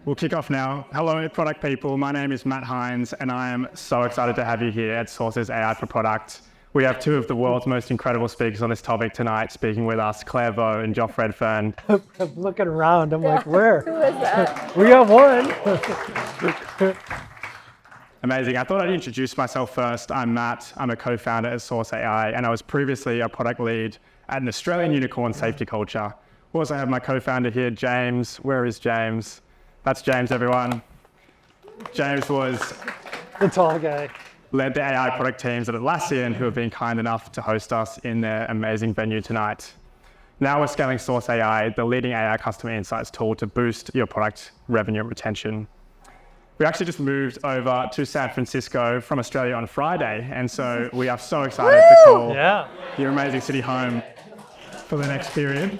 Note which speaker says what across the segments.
Speaker 1: We'll kick off now. Hello, product people. My name is Matt Hines, and I am so excited to have you here at Source's AI for Product. We have two of the world's most incredible speakers on this topic tonight, speaking with us, Claire Vo and Joff Redfern.
Speaker 2: I'm looking around. I'm like, where?
Speaker 3: Who is that?
Speaker 2: We got one.
Speaker 1: Amazing. I thought I'd introduce myself first. I'm Matt. I'm a co-founder at Source AI, and I was previously a product lead at an Australian unicorn safety culture. We also have my co-founder here, James. Where is James? That's James, everyone. James was
Speaker 2: The tall guy.
Speaker 1: led the AI product teams at Atlassian, who have been kind enough to host us in their amazing venue tonight. Now we're scaling Source AI, the leading AI customer insights tool to boost your product revenue and retention. We actually just moved over to San Francisco from Australia on Friday, and so we are so excited to call your amazing city home for the next period.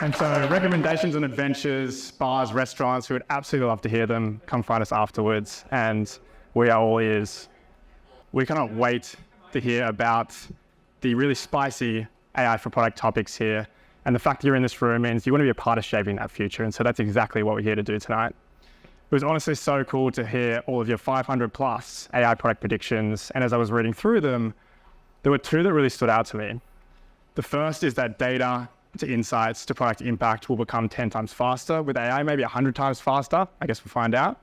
Speaker 1: And so recommendations and adventures, bars, restaurants, we would absolutely love to hear them. Come find us afterwards, and we are all ears. We cannot wait to hear about the really spicy AI for product topics here. And the fact that you're in this room means you want to be a part of shaping that future. And so that's exactly what we're here to do tonight. It was honestly so cool to hear all of your 500 plus AI product predictions. And as I was reading through them, there were two that really stood out to me. The first is that data to insights to product impact will become 10 times faster with AI, maybe 100 times faster. I guess we'll find out.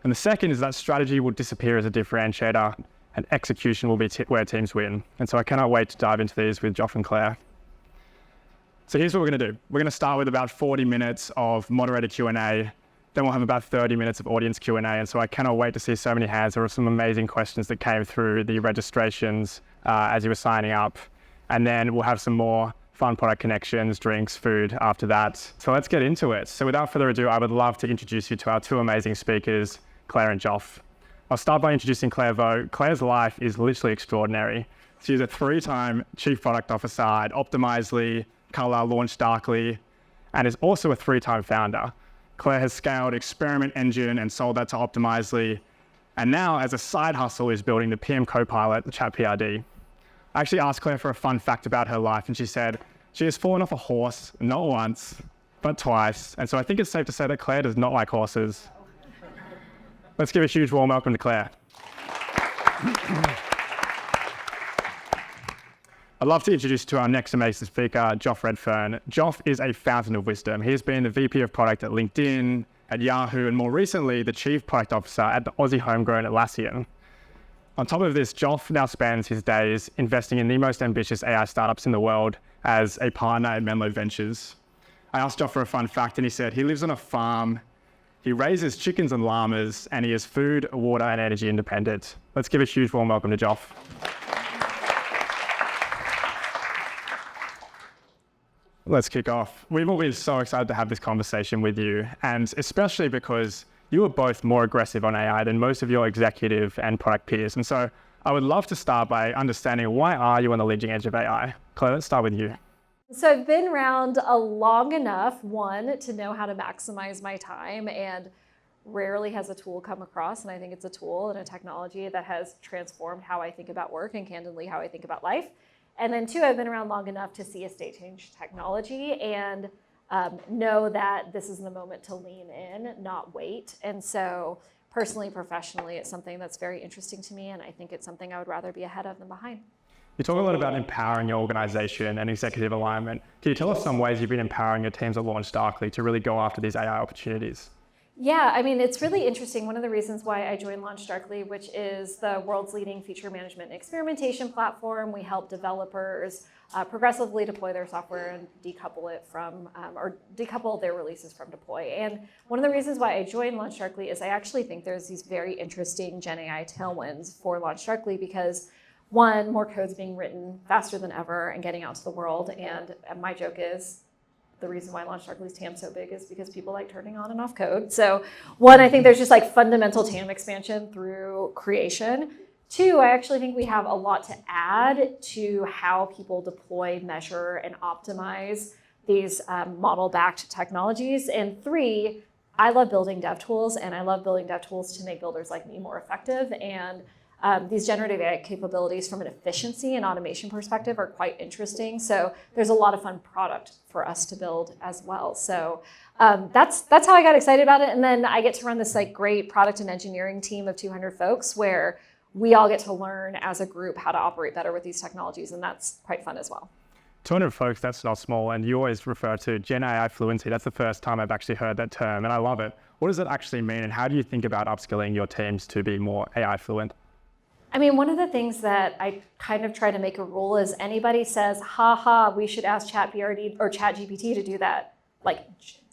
Speaker 1: And the second is that strategy will disappear as a differentiator and execution will be where teams win. And so I cannot wait to dive into these with Joff and Claire. So here's what we're going to do. We're going to start with about 40 minutes of moderated Q&A. Then we'll have about 30 minutes of audience Q&A. And so I cannot wait to see so many hands. There were some amazing questions that came through the registrations as you were signing up. And then we'll have some more fun product connections, drinks, food after that. So let's get into it. So without further ado, I would love to introduce you to our two amazing speakers, Claire and Joff. I'll start by introducing Claire Vo. Claire's life is literally extraordinary. She's a 3-time Chief Product Officer at Optimizely, LaunchDarkly, and is also a 3-time founder. Claire has scaled Experiment Engine and sold that to Optimizely, and now as a side hustle is building the PM copilot, ChatPRD. I actually asked Claire for a fun fact about her life, and she said she has fallen off a horse, not once, but twice. And so I think it's safe to say that Claire does not like horses. Let's give a huge warm welcome to Claire. I'd love to introduce you to our next amazing speaker, Joff Redfern. Joff is a fountain of wisdom. He has been the VP of Product at LinkedIn, at Yahoo, and more recently, the Chief Product Officer at the Aussie homegrown Atlassian. On top of this, Joff now spends his days investing in the most ambitious AI startups in the world as a partner at Menlo Ventures. I asked Joff for a fun fact, and he said he lives on a farm, he raises chickens and llamas, and he is food, water, and energy independent. Let's give a huge warm welcome to Joff. Let's kick off. We've all been so excited to have this conversation with you, and especially because you are both more aggressive on AI than most of your executive and product peers. And so I would love to start by understanding, why are you on the leading edge of AI? Claire, let's start with you.
Speaker 3: So I've been around long enough, one, to know how to maximize my time, and rarely has a tool come across, and I think it's a tool and a technology that has transformed how I think about work and candidly how I think about life. And then two, I've been around long enough to see a state change technology and know that this is the moment to lean in, not wait. And so personally, professionally, it's something that's very interesting to me, and I think it's something I would rather be ahead of than behind.
Speaker 1: You talk a lot about empowering your organization and executive alignment. Can you tell us some ways you've been empowering your teams at LaunchDarkly to really go after these AI opportunities?
Speaker 3: Yeah, I mean, it's really interesting. One of the reasons why I joined LaunchDarkly, which is the world's leading feature management and experimentation platform, we help developers progressively deploy their software and decouple it from, or decouple their releases from deploy. And one of the reasons why I joined LaunchDarkly is I actually think there's these very interesting GenAI tailwinds for LaunchDarkly because one, more code's being written faster than ever and getting out to the world. And my joke is, the reason why LaunchDarkly's TAM's so big is because people like turning on and off code. So one, I think there's just like fundamental TAM expansion through creation. Two, I actually think we have a lot to add to how people deploy, measure, and optimize these model-backed technologies. And three, I love building dev tools, and I love building dev tools to make builders like me more effective. And these generative AI capabilities from an efficiency and automation perspective are quite interesting. So there's a lot of fun product for us to build as well. So that's how I got excited about it. And then I get to run this like great product and engineering team of 200 folks where we all get to learn as a group how to operate better with these technologies. And that's quite fun as well.
Speaker 1: 200 folks, that's not small. And you always refer to GenAI fluency. That's the first time I've actually heard that term, and I love it. What does it actually mean, and how do you think about upskilling your teams to be more AI fluent?
Speaker 3: I mean, one of the things that I kind of try to make a rule is anybody says, haha, we should ask ChatPRD or ChatGPT to do that. Like,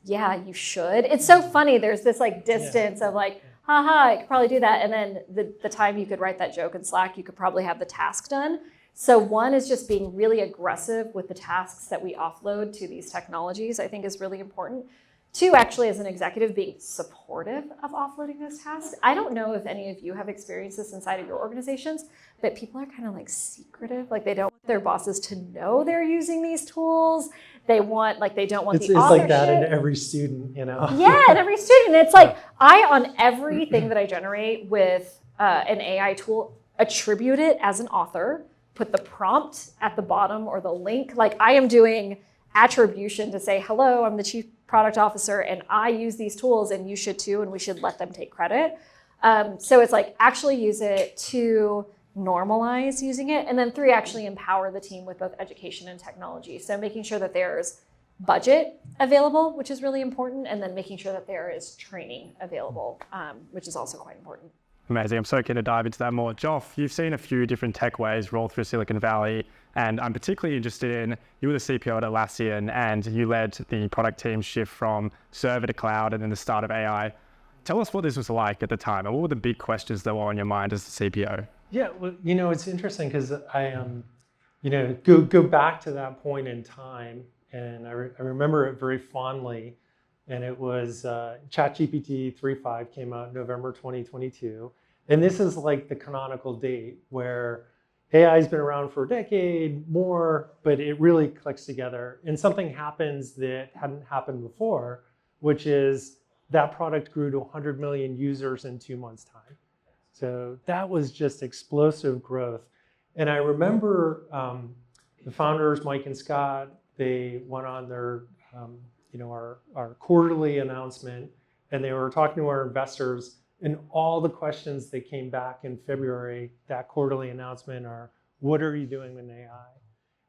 Speaker 3: yeah, you should. It's so funny. There's this like distance of like, haha, I could probably do that. And then the time you could write that joke in Slack, you could probably have the task done. So one is just being really aggressive with the tasks that we offload to these technologies, I think is really important. Two, actually, as an executive, being supportive of offloading those tasks. I don't know if any of you have experienced this inside of your organizations, but people are kind of like secretive. Like they don't want their bosses to know they're using these tools. They don't want the authorship.
Speaker 2: It's like that in every student,
Speaker 3: Yeah, in every student. It's like on everything that I generate with an AI tool, attribute it as an author, put the prompt at the bottom or the link. Like I am doing attribution to say, hello, I'm the chief product officer and I use these tools and you should too, and we should let them take credit. So it's like actually use it, to normalize using it, and then three, actually empower the team with both education and technology. So making sure that there's budget available, which is really important, and then making sure that there is training available, which is also quite important.
Speaker 1: Amazing. I'm so keen to dive into that more. Joff, you've seen a few different tech waves roll through Silicon Valley, and I'm particularly interested in, you were the CPO at Atlassian, and you led the product team shift from server to cloud and then the start of AI. Tell us what this was like at the time, and what were the big questions that were on your mind as the CPO?
Speaker 2: Yeah, well, it's interesting because I, go back to that point in time, and I remember it very fondly. And it was ChatGPT 3.5 came out in November 2022. And this is like the canonical date where AI has been around for a decade more, but it really clicks together. And something happens that hadn't happened before, which is that product grew to 100 million users in 2 months' time. So that was just explosive growth. And I remember the founders, Mike and Scott, they went on their our quarterly announcement, and they were talking to our investors, and all the questions that came back in February, that quarterly announcement, are, what are you doing with AI?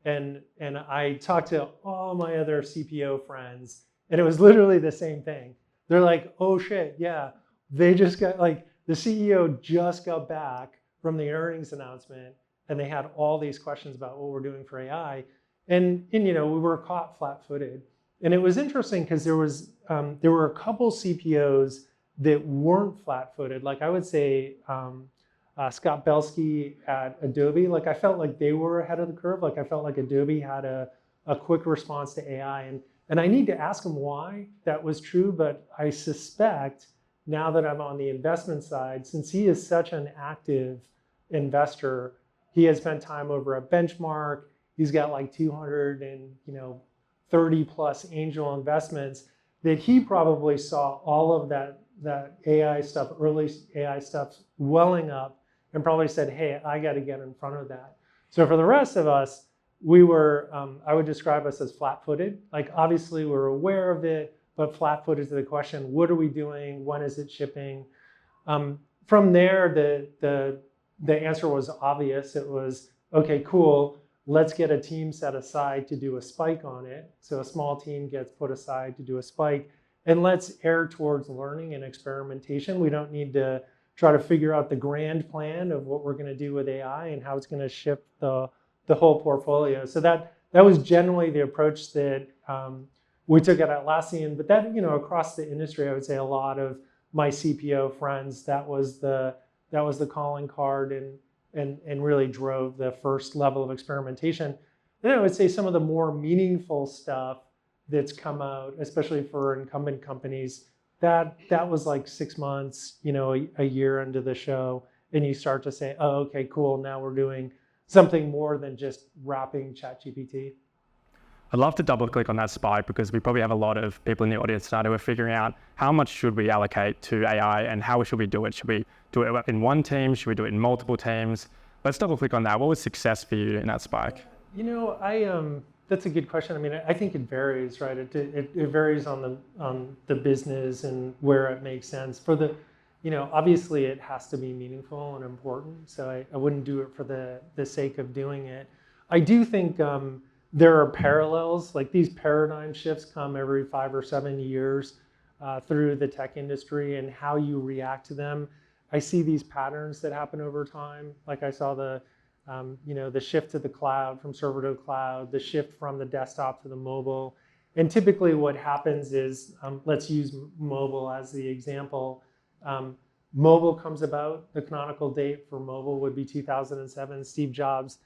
Speaker 2: And I talked to all my other CPO friends, and it was literally the same thing. They're like, oh shit, yeah, they just got, like, the CEO just got back from the earnings announcement, and they had all these questions about what we're doing for AI. And we were caught flat-footed. And it was interesting because there were a couple CPOs that weren't flat-footed. Like I would say Scott Belsky at Adobe, like I felt like they were ahead of the curve. Like I felt like Adobe had a quick response to AI. And I need to ask him why that was true, but I suspect now that I'm on the investment side, since he is such an active investor, he has spent time over at Benchmark. He's got like 230 plus angel investments, that he probably saw all of that AI stuff, early AI stuff welling up, and probably said, hey, I got to get in front of that. So for the rest of us, we were, I would describe us as flat-footed. Like obviously we're aware of it, but flat-footed to the question, what are we doing? When is it shipping? From there, the answer was obvious. It was, okay, cool. Let's get a team set aside to do a spike on it. So a small team gets put aside to do a spike. And let's err towards learning and experimentation. We don't need to try to figure out the grand plan of what we're going to do with AI and how it's going to shift the whole portfolio. So that was generally the approach that we took at Atlassian. But that, across the industry, I would say a lot of my CPO friends, that was the calling card, and really drove the first level of experimentation. Then I would say some of the more meaningful stuff that's come out, especially for incumbent companies, that was like 6 months, a year into the show, and you start to say, oh, okay, cool, now we're doing something more than just wrapping ChatGPT.
Speaker 1: I'd love to double click on that spike, because we probably have a lot of people in the audience tonight who are figuring out how much should we allocate to AI and how should we do it. Should we do it in one team? Should we do it in multiple teams? Let's double click on that. What was success for you in that spike?
Speaker 2: That's a good question. I mean, I think it varies, right? It varies on the business and where it makes sense. Obviously it has to be meaningful and important. So I wouldn't do it for the sake of doing it. I do think there are parallels, like these paradigm shifts come every 5 or 7 years through the tech industry, and how you react to them. I see these patterns that happen over time. Like I saw the shift to the cloud, from server to cloud, the shift from the desktop to the mobile. And typically what happens is, let's use mobile as the example. Mobile comes about, the canonical date for mobile would be 2007. Steve Jobs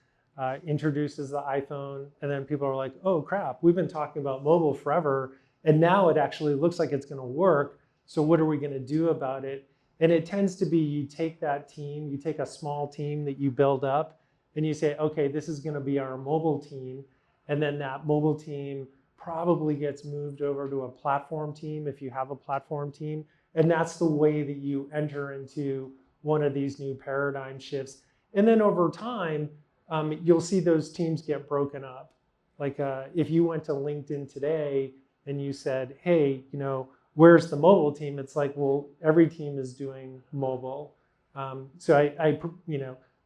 Speaker 2: introduces the iPhone, and then people are like, oh crap, we've been talking about mobile forever, and now it actually looks like it's gonna work, so what are we gonna do about it? And it tends to be, you take that team, you take a small team that you build up, and you say, okay, this is gonna be our mobile team, and then that mobile team probably gets moved over to a platform team if you have a platform team. And that's the way that you enter into one of these new paradigm shifts. And then over time, you'll see those teams get broken up. Like if you went to LinkedIn today and you said, hey, where's the mobile team? It's like, well, every team is doing mobile. So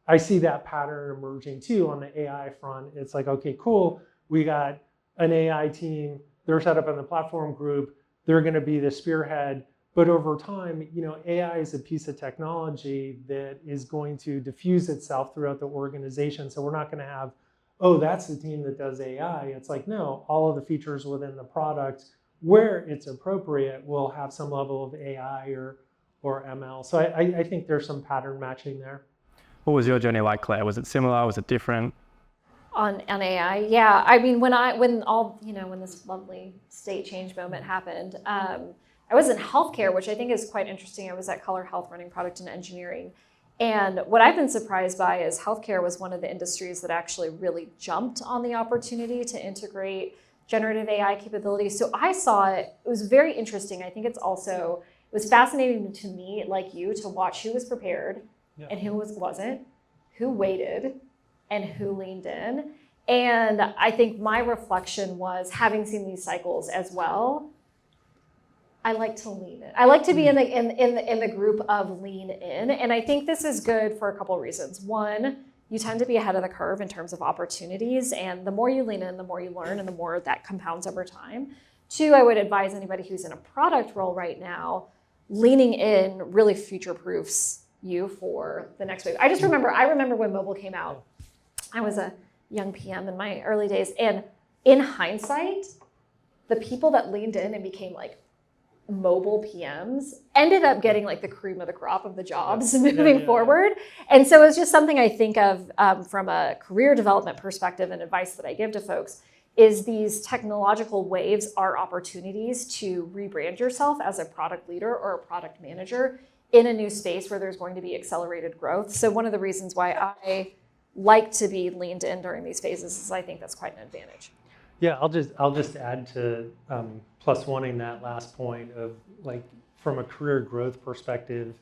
Speaker 2: I see that pattern emerging too on the AI front. It's like, okay, cool. We got an AI team. They're set up in the platform group. They're going to be the spearhead. But over time, AI is a piece of technology that is going to diffuse itself throughout the organization. So we're not going to have, oh, that's the team that does AI. It's like, no, all of the features within the product, where it's appropriate, will have some level of AI or ML. So I think there's some pattern matching there.
Speaker 1: What was your journey like, Claire? Was it similar? Was it different?
Speaker 3: On AI, yeah. I mean, when this lovely state change moment happened, I was in healthcare, which I think is quite interesting. I was at Color Health running product and engineering. And what I've been surprised by is healthcare was one of the industries that actually really jumped on the opportunity to integrate generative AI capabilities. So I saw it was very interesting. I think it was fascinating to me, like you, to watch who was prepared and who wasn't, who waited and who leaned in. And I think my reflection was, having seen these cycles as well, I like to lean in. I like to be in the group of lean in. And I think this is good for a couple of reasons. One, you tend to be ahead of the curve in terms of opportunities. And the more you lean in, the more you learn, and the more that compounds over time. Two, I would advise anybody who's in a product role right now, leaning in really future-proofs you for the next wave. I remember when mobile came out. I was a young PM in my early days. And in hindsight, the people that leaned in and became like mobile PMs ended up getting like the cream of the crop of the jobs moving forward. And so it's just something I think of from a career development perspective, and advice that I give to folks is these technological waves are opportunities to rebrand yourself as a product leader or a product manager in a new space where there's going to be accelerated growth. So one of the reasons why I like to be leaned in during these phases is I think that's quite an advantage.
Speaker 2: Yeah, I'll just add to plus oneing that last point of, like, from a career growth perspective,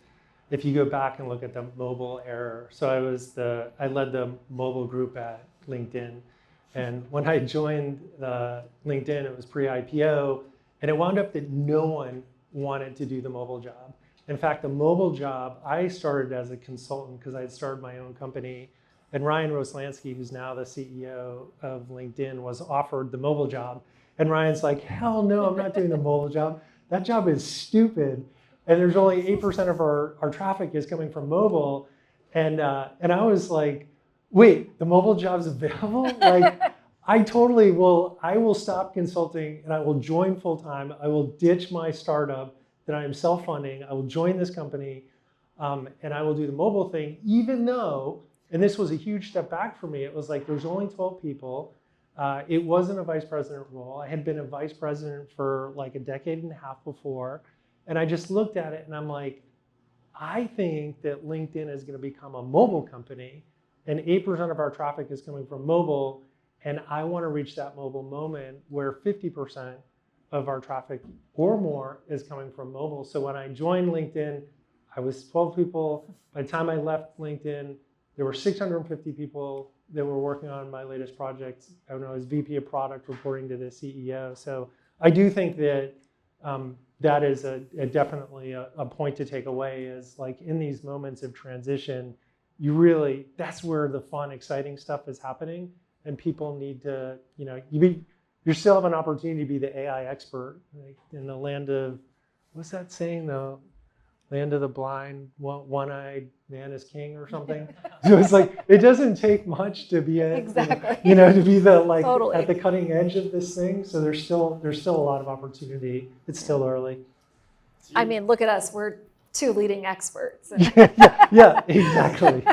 Speaker 2: if you go back and look at the mobile era. So I led the mobile group at LinkedIn, and when I joined LinkedIn, it was pre-IPO, and it wound up that no one wanted to do the mobile job. In fact, the mobile job, I started as a consultant because I had started my own company. And Ryan Roslansky, who's now the CEO of LinkedIn, was offered the mobile job. And Ryan's like, hell no, I'm not doing the mobile job. That job is stupid. And there's only 8% of our traffic is coming from mobile. And I was like, wait, the mobile job's available? Like, I will stop consulting and I will join full time. I will ditch my startup that I am self-funding. I will join this company and I will do the mobile thing, even though, and this was a huge step back for me. It was like, there's only 12 people. It wasn't a vice president role. I had been a vice president for like a decade and a half before. And I just looked at it and I'm like, I think that LinkedIn is going to become a mobile company, and 8% of our traffic is coming from mobile. And I want to reach that mobile moment where 50% of our traffic or more is coming from mobile. So when I joined LinkedIn, I was 12 people. By the time I left LinkedIn, there were 650 people that were working on my latest project. I was VP of Product reporting to the CEO. So I do think that that is definitely a point to take away is like in these moments of transition, that's where the fun, exciting stuff is happening. And people need to, you still have an opportunity to be the AI expert, like in the land of, what's that saying though? Land of the blind, one-eyed man is king or something. So it's like, it doesn't take much to be
Speaker 3: exactly.
Speaker 2: To be the like
Speaker 3: totally.
Speaker 2: at the cutting edge of this thing. So there's still a lot of opportunity. It's still early.
Speaker 3: I mean, look at us. We're two leading experts.
Speaker 2: yeah, exactly.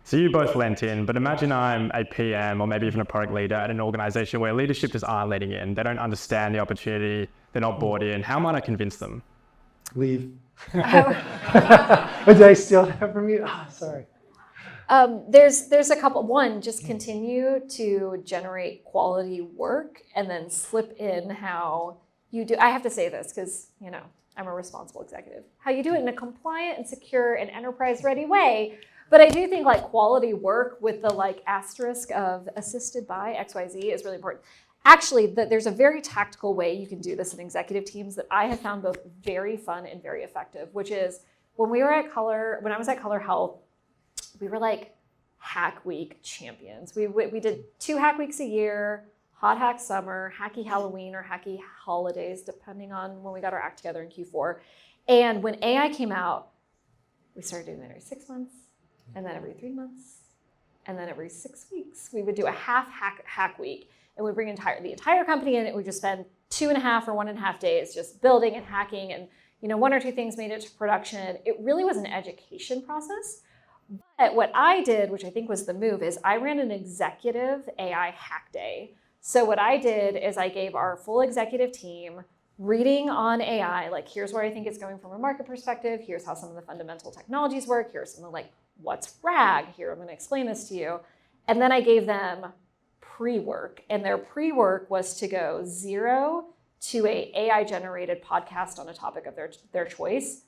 Speaker 1: So you both lent in, but imagine I'm a PM or maybe even a product leader at an organization where leadership just aren't letting in. They don't understand the opportunity. They're not bought in. How might I convince them?
Speaker 2: Leave. Did I steal that from you? Sorry.
Speaker 3: There's a couple. One, just continue to generate quality work and then slip in how you do. I have to say this because, I'm a responsible executive. How you do it in a compliant and secure and enterprise-ready way. But I do think like quality work with the like asterisk of assisted by XYZ is really important. Actually, there's a very tactical way you can do this in executive teams that I have found both very fun and very effective, which is when I was at Color Health, we were like Hack Week champions. We did 2 Hack Weeks a year, Hot Hack Summer, Hacky Halloween, or Hacky Holidays, depending on when we got our act together in Q4. And when AI came out, we started doing that every 6 months, and then every 3 months, and then every 6 weeks. We would do a half hack week. And we bring the entire company in, and we just spend 2.5 or 1.5 days just building and hacking, and 1 or 2 things made it to production. It really was an education process. But what I did, which I think was the move, is I ran an executive AI hack day. So what I did is I gave our full executive team reading on AI, like here's where I think it's going from a market perspective, here's how some of the fundamental technologies work, here's some of like what's RAG, here I'm going to explain this to you. And then I gave them pre-work, and their pre-work was to go 0 to a AI-generated podcast on a topic of their choice,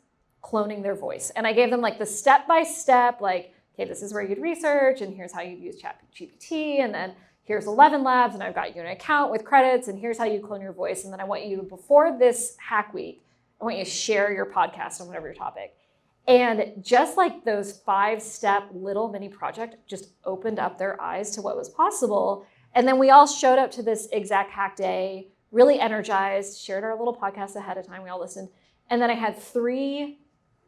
Speaker 3: cloning their voice. And I gave them like the step-by-step, like, okay, this is where you'd research, and here's how you'd use ChatGPT, and then here's 11 labs, and I've got you an account with credits, and here's how you clone your voice. And then I want you, before this hack week, I want you to share your podcast on whatever your topic. And just like those 5-step little mini project just opened up their eyes to what was possible. And then we all showed up to this exact hack day, really energized, shared our little podcast ahead of time. We all listened. And then I had 3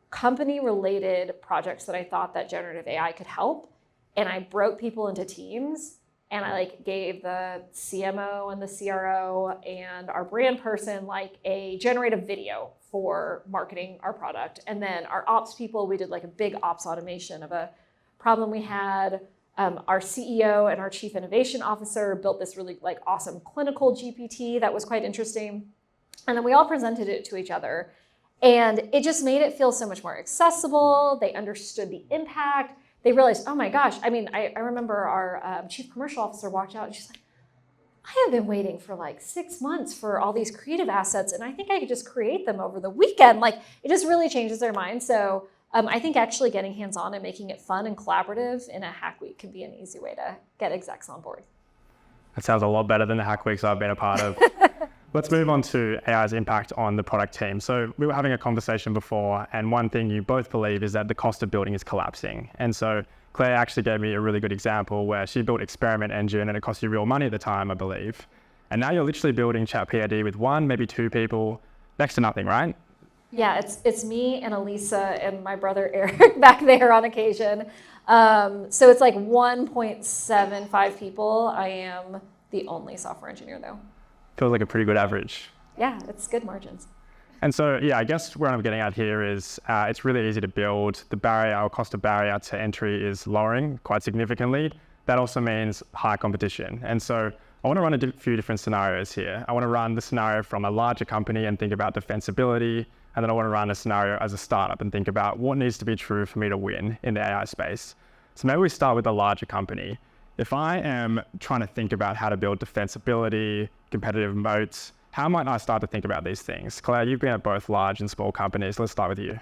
Speaker 3: company-related projects that I thought that generative AI could help. And I broke people into teams. And I like gave the CMO and the CRO and our brand person like a generative video for marketing our product. And then our ops people, we did like a big ops automation of a problem we had. Our CEO and our chief innovation officer built this really like awesome clinical GPT that was quite interesting. And then we all presented it to each other. And it just made it feel so much more accessible. They understood the impact. They realized, oh my gosh, I mean, I remember our chief commercial officer walked out and she's like, I have been waiting for like 6 months for all these creative assets, and I think I could just create them over the weekend. Like, it just really changes their mind. So I think actually getting hands-on and making it fun and collaborative in a hack week can be an easy way to get execs on board.
Speaker 1: That sounds a lot better than the hack weeks I've been a part of. Let's move on to AI's impact on the product team. So we were having a conversation before, and one thing you both believe is that the cost of building is collapsing. And so Claire actually gave me a really good example where she built Experiment Engine, and it cost you real money at the time, I believe. And now you're literally building ChatPRD with 1, maybe 2 people, next to nothing, right?
Speaker 3: Yeah, it's me and Elisa and my brother Eric back there on occasion. So it's like 1.75 people. I am the only software engineer though.
Speaker 1: Feels like a pretty good average.
Speaker 3: Yeah, it's good margins.
Speaker 1: And so, yeah, I guess where I'm getting at here is it's really easy to build. The cost of barrier to entry is lowering quite significantly. That also means high competition. And so I want to run a few different scenarios here. I want to run the scenario from a larger company and think about defensibility. And then I want to run a scenario as a startup and think about what needs to be true for me to win in the AI space. So maybe we start with a larger company. If I am trying to think about how to build defensibility, competitive moats, how might I start to think about these things? Claire, you've been at both large and small companies. Let's start with you.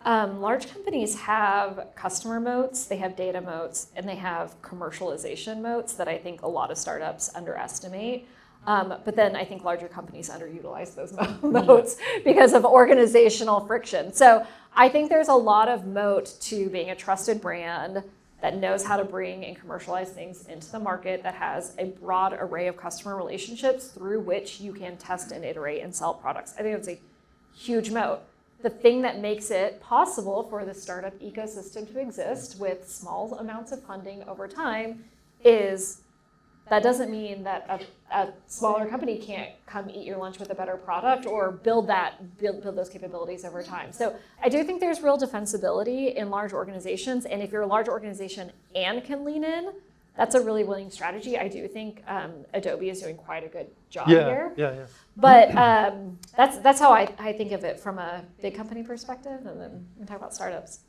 Speaker 3: Large companies have customer moats, they have data moats, and they have commercialization moats that I think a lot of startups underestimate. But then I think larger companies underutilize those moats because of organizational friction. So I think there's a lot of moat to being a trusted brand that knows how to bring and commercialize things into the market, that has a broad array of customer relationships through which you can test and iterate and sell products. I think that's a huge moat. The thing that makes it possible for the startup ecosystem to exist with small amounts of funding over time is that doesn't mean that a smaller company can't come eat your lunch with a better product or build those capabilities over time. So I do think there's real defensibility in large organizations. And if you're a large organization and can lean in, that's a really winning strategy. I do think Adobe is doing quite a good job here.
Speaker 2: Yeah.
Speaker 3: But that's how I think of it from a big company perspective, and then we can talk about startups.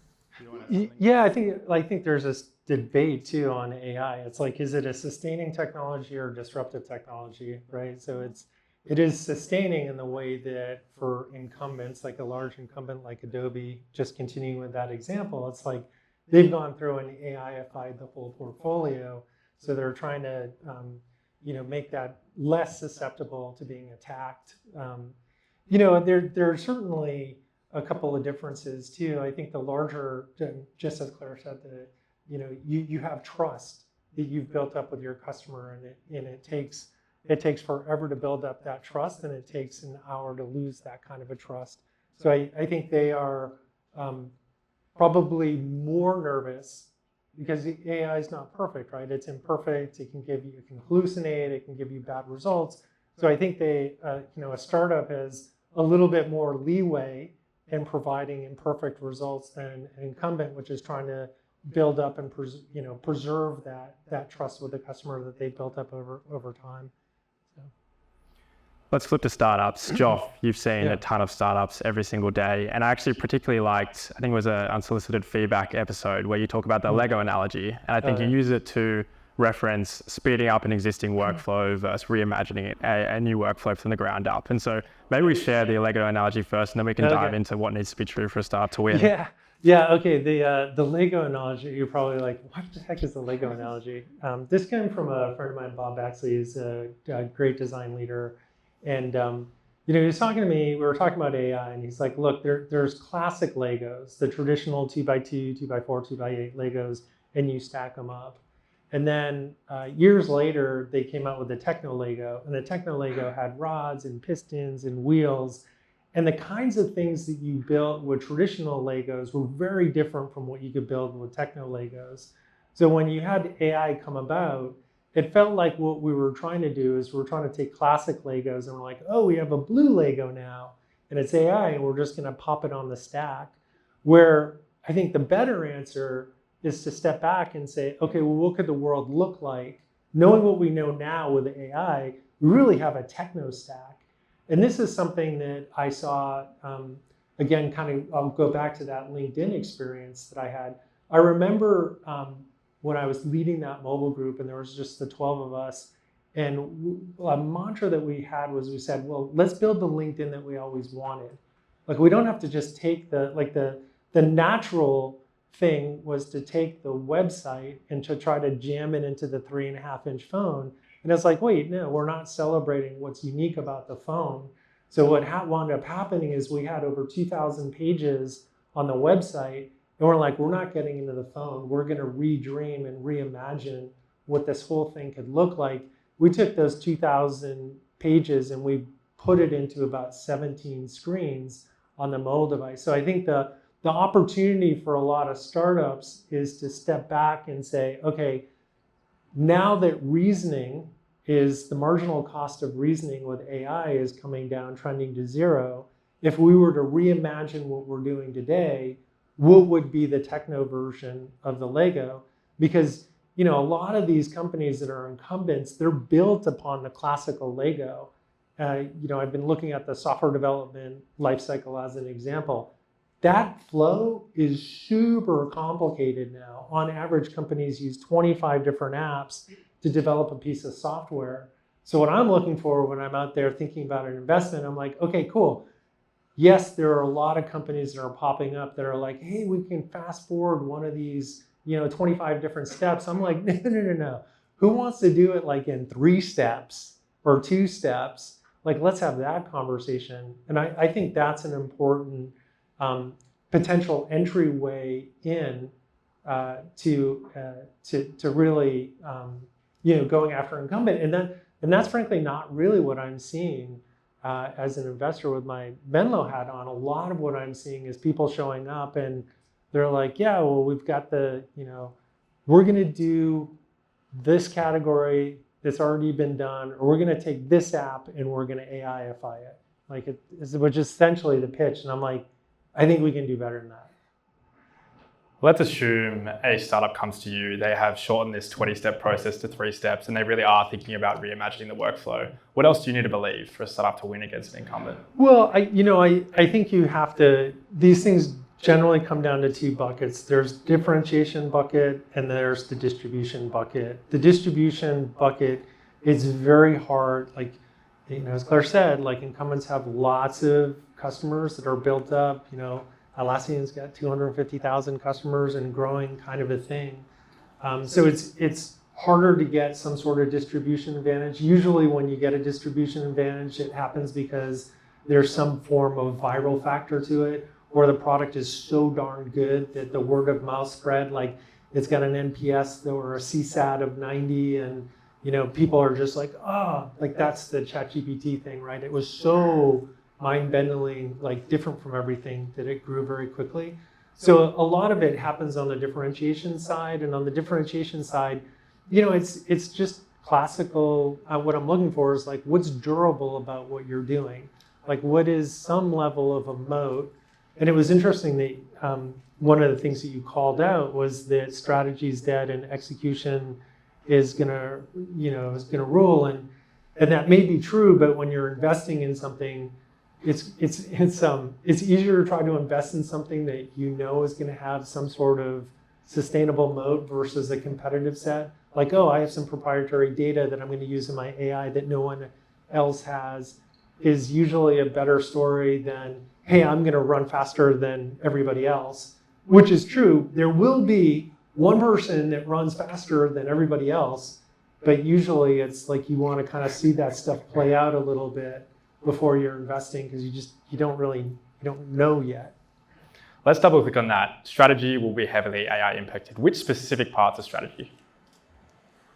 Speaker 2: Yeah, I think there's this debate too on AI. It's like, is it a sustaining technology or disruptive technology, right? So it is sustaining in the way that for incumbents, like a large incumbent like Adobe, just continuing with that example, it's like they've gone through and AIified the whole portfolio, so they're trying to make that less susceptible to being attacked. There are certainly a couple of differences too. I think the larger, just as Claire said, that you have trust that you've built up with your customer, and it takes forever to build up that trust, and it takes an hour to lose that kind of a trust. So I think they are probably more nervous because the AI is not perfect, right? It's imperfect. It can hallucinate. It can give you bad results. So I think a startup has a little bit more leeway in providing imperfect results than an incumbent, which is trying to build up and preserve that trust with the customer that they built up over time. So.
Speaker 1: Let's flip to startups. Joff, you've seen a ton of startups every single day, and I actually particularly liked, I think it was an unsolicited feedback episode where you talk about the Lego analogy, and I think you use it to reference speeding up an existing workflow versus reimagining a new workflow from the ground up. And so maybe we share the Lego analogy first, and then we can dive into what needs to be true for a startup to win.
Speaker 2: Yeah. Okay. The Lego analogy, you're probably like, what the heck is the Lego analogy? This came from a friend of mine, Bob Baxley. He's a great design leader. And he was talking to me, we were talking about AI, and he's like, look, there's classic Legos, the traditional 2x2, 2x4, 2x8 Legos, and you stack them up. And then years later, they came out with the Techno Lego, and the Techno Lego had rods and pistons and wheels. And the kinds of things that you built with traditional Legos were very different from what you could build with Techno Legos. So when you had AI come about, it felt like what we were trying to do is we're trying to take classic Legos and we're like, oh, we have a blue Lego now, and it's AI, and we're just going to pop it on the stack. Where I think the better answer is to step back and say, okay, well, what could the world look like? Knowing what we know now with AI, we really have a techno stack. And this is something that I saw, again, I'll go back to that LinkedIn experience that I had. I remember when I was leading that mobile group and there was just the 12 of us, and a mantra that we had was we said, well, let's build the LinkedIn that we always wanted. Like, we don't have to just take the natural thing was to take the website and to try to jam it into the 3.5-inch phone. And it's like, wait, no, we're not celebrating what's unique about the phone. So what wound up happening is we had over 2,000 pages on the website, and we're like, we're not getting into the phone. We're going to redream and reimagine what this whole thing could look like. We took those 2,000 pages and we put it into about 17 screens on the mobile device. So I think the opportunity for a lot of startups is to step back and say, okay, now that reasoning is the marginal cost of reasoning with AI is coming down, trending to zero. If we were to reimagine what we're doing today, what would be the techno version of the Lego? Because a lot of these companies that are incumbents, they're built upon the classical Lego. I've been looking at the software development lifecycle as an example. That flow is super complicated now. On average, companies use 25 different apps to develop a piece of software. So what I'm looking for when I'm out there thinking about an investment, I'm like, okay, cool. yes, there are a lot of companies that are popping up that are like, hey, we can fast forward one of these, 25 different steps. I'm like, no. Who wants to do it like in 3 steps or 2 steps? Like, let's have that conversation. And I think that's an important potential entryway in to really going after incumbent. And that's frankly not really what I'm seeing as an investor with my Menlo hat on. A lot of what I'm seeing is people showing up and they're like, yeah, well, we've got we're going to do this category that's already been done, or we're going to take this app and we're going to AIify it. Like which is essentially the pitch. And I'm like, I think we can do better than that.
Speaker 1: Let's assume a startup comes to you, they have shortened this 20-step process to 3 steps, and they really are thinking about reimagining the workflow. What else do you need to believe for a startup to win against an incumbent?
Speaker 2: Well, I think you have to, these things generally come down to 2 buckets. There's differentiation bucket and there's the distribution bucket. The distribution bucket is very hard. Like, as Claire said, like incumbents have lots of customers that are built up, Atlassian's got 250,000 customers and growing, kind of a thing. So it's harder to get some sort of distribution advantage. Usually when you get a distribution advantage, it happens because there's some form of viral factor to it, or the product is so darn good that the word of mouth spread, like it's got an NPS or a CSAT of 90, and people are just like, oh, like that's the ChatGPT thing, right? It was so mind-bendingly like different from everything that it grew very quickly. So a lot of it happens on the differentiation side, and on the differentiation side, it's just classical. What I'm looking for is like, what's durable about what you're doing? Like, what is some level of a moat? And it was interesting that one of the things that you called out was that strategy is dead and execution is gonna rule, and that may be true, but when you're investing in something, it's easier to try to invest in something that is going to have some sort of sustainable moat versus a competitive set. Like, oh, I have some proprietary data that I'm going to use in my AI that no one else has, is usually a better story than, hey, I'm going to run faster than everybody else, which is true. There will be one person that runs faster than everybody else, but usually it's like you want to kind of see that stuff play out a little bit before you're investing, because you don't know yet.
Speaker 1: Let's double click on that. Strategy will be heavily AI impacted. Which specific parts of strategy?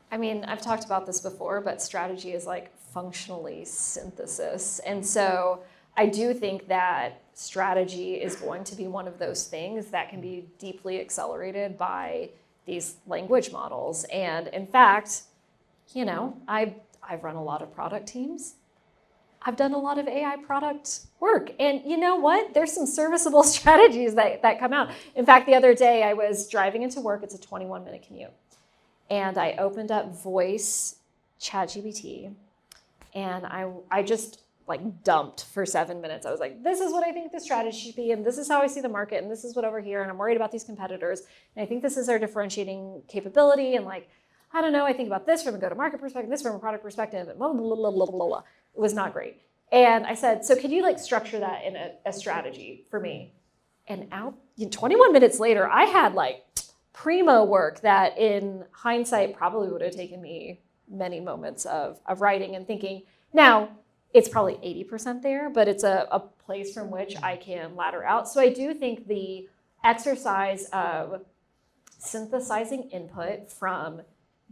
Speaker 3: I mean, I've talked about this before, but strategy is like functionally synthesis. And so I do think that strategy is going to be one of those things that can be deeply accelerated by these language models. And in fact, I've run a lot of product teams. I've done a lot of AI product work. And you know what? There's some serviceable strategies that come out. In fact, the other day I was driving into work. It's a 21-minute commute. And I opened up voice ChatGPT, and I just like dumped for 7 minutes. I was like, this is what I think the strategy should be, and this is how I see the market, and this is what over here, and I'm worried about these competitors. And I think this is our differentiating capability. And like, I don't know, I think about this from a go-to-market perspective, this from a product perspective, and blah, blah, blah, blah, blah, blah. It was not great. And I said, so could you like structure that in a strategy for me? And 21 minutes later, I had like primo work that in hindsight probably would have taken me many moments of writing and thinking. Now, it's probably 80% there, but it's a place from which I can ladder out. So I do think the exercise of synthesizing input from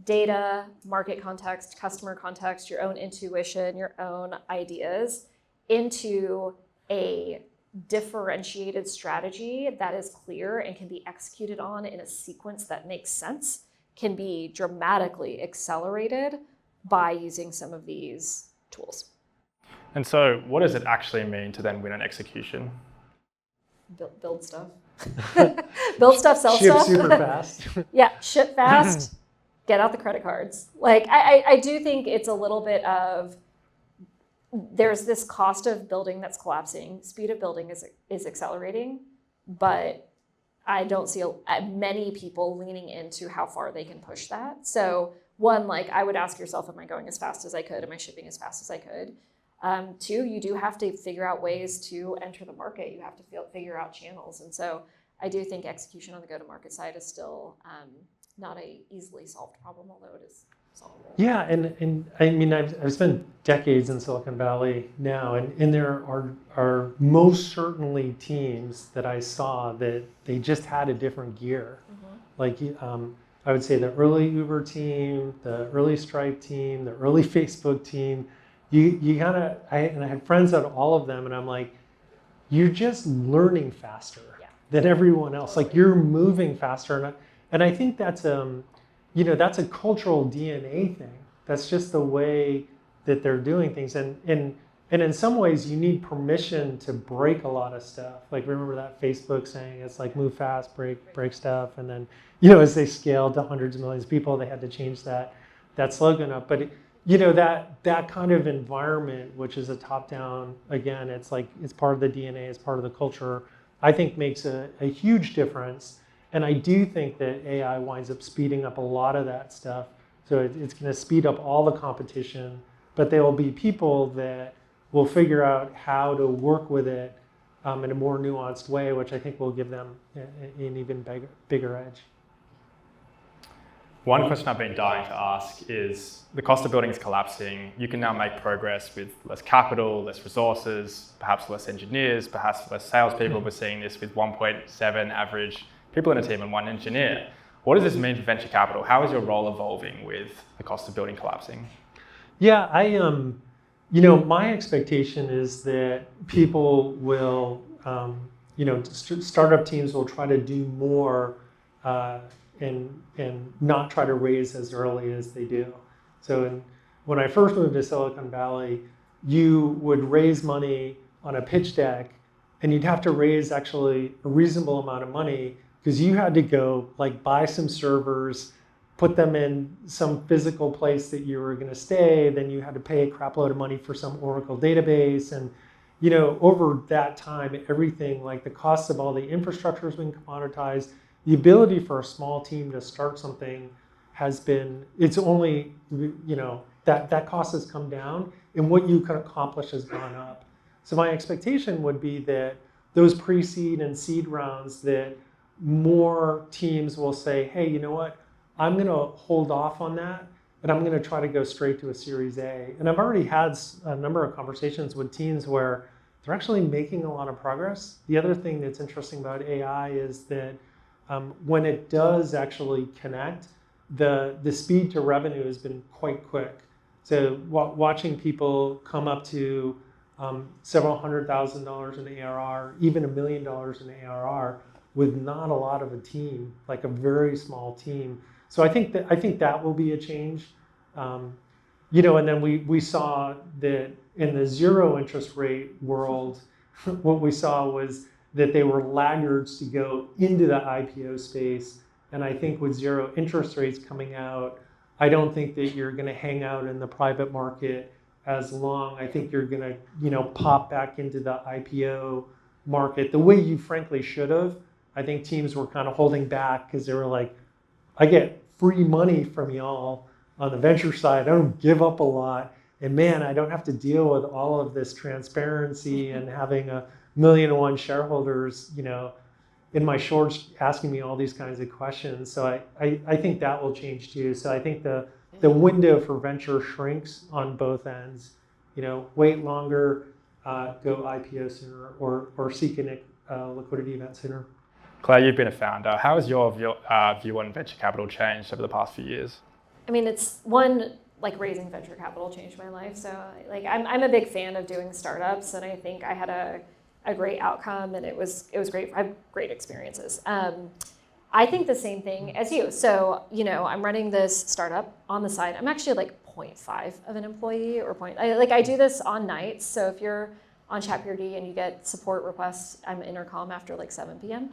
Speaker 3: data, market context, customer context, your own intuition, your own ideas into a differentiated strategy that is clear and can be executed on in a sequence that makes sense can be dramatically accelerated by using some of these tools.
Speaker 1: And so what does it actually mean to then win an execution?
Speaker 3: Build stuff. Build stuff, sell stuff.
Speaker 2: Ship super fast.
Speaker 3: Yeah, ship fast. Get out the credit cards. Like, I do think it's a little bit of, there's this cost of building that's collapsing. Speed of building is accelerating, but I don't see many people leaning into how far they can push that. So one, like, I would ask yourself, am I going as fast as I could? Am I shipping as fast as I could? Two, you do have to figure out ways to enter the market. You have to figure out channels. And so I do think execution on the go-to-market side is still not a easily solved problem, although it is solvable.
Speaker 2: Yeah, and I mean, I've spent decades in Silicon Valley now, and there are most certainly teams that I saw that they just had a different gear. Like I would say the early Uber team, the early Stripe team, the early Facebook team, you kind of, I had friends at all of them, and I'm like, you're just learning faster than everyone else. Like you're moving faster, and I think that's that's a cultural DNA thing. That's just the way that they're doing things, and in some ways you need permission to break a lot of stuff. Like remember that Facebook saying, it's like move fast, break stuff, and then as they scaled to hundreds of millions of people, they had to change that slogan up. But that kind of environment, which is a top-down, again, it's like it's part of the DNA, it's part of the culture, I think makes a huge difference. And I do think that AI winds up speeding up a lot of that stuff. So it's going to speed up all the competition, but there will be people that will figure out how to work with it in a more nuanced way, which I think will give them an even bigger edge.
Speaker 1: One question I've been dying to ask is the cost of building is collapsing. You can now make progress with less capital, less resources, perhaps less engineers, perhaps less salespeople. We're seeing this with 1.7 average people in a team and one engineer. What does this mean for venture capital? How is your role evolving with the cost of building collapsing?
Speaker 2: Yeah, my expectation is that people will, startup teams will try to do more and not try to raise as early as they do. So when I first moved to Silicon Valley, you would raise money on a pitch deck, and you'd have to raise actually a reasonable amount of money because you had to go like buy some servers, put them in some physical place that you were going to stay. Then you had to pay a crap load of money for some Oracle database. And, over that time, everything like the cost of all the infrastructure has been commoditized. The ability for a small team to start something it's only, that cost has come down and what you can accomplish has gone up. So my expectation would be that those pre-seed and seed rounds, that more teams will say, hey, you know what? I'm going to hold off on that, and I'm going to try to go straight to a Series A. And I've already had a number of conversations with teams where they're actually making a lot of progress. The other thing that's interesting about AI is that when it does actually connect, the speed to revenue has been quite quick. So watching people come up to several $100,000 in ARR, even $1 million in ARR, with not a lot of a team, like a very small team. So I think that will be a change. And then we saw that in the zero interest rate world, what we saw was that they were laggards to go into the IPO space. And I think with zero interest rates coming out, I don't think that you're going to hang out in the private market as long. I think you're going to, pop back into the IPO market the way you frankly should have. I think teams were kind of holding back because they were like, I get free money from y'all on the venture side. I don't give up a lot. And man, I don't have to deal with all of this transparency and having 1,000,001 shareholders, in my shorts asking me all these kinds of questions. So I think that will change too. So I think the window for venture shrinks on both ends. Wait longer, go IPO sooner, or seek a liquidity event sooner.
Speaker 1: Claire, you've been a founder. How has your view on venture capital changed over the past few years? I mean,
Speaker 3: it's one, like raising venture capital changed my life. So like I'm a big fan of doing startups, and I think I had a great outcome, and it was great. I have great experiences. I think the same thing as you. So, I'm running this startup on the side. I'm actually like 0.5 of an employee or I do this on nights. So if you're on ChatPRD and you get support requests, I'm intercom after like 7 p.m.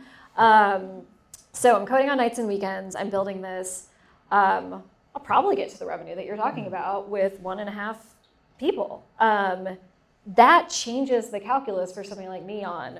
Speaker 3: So I'm coding on nights and weekends. I'm building this. I'll probably get to the revenue that you're talking about with 1.5 people. That changes the calculus for somebody like me on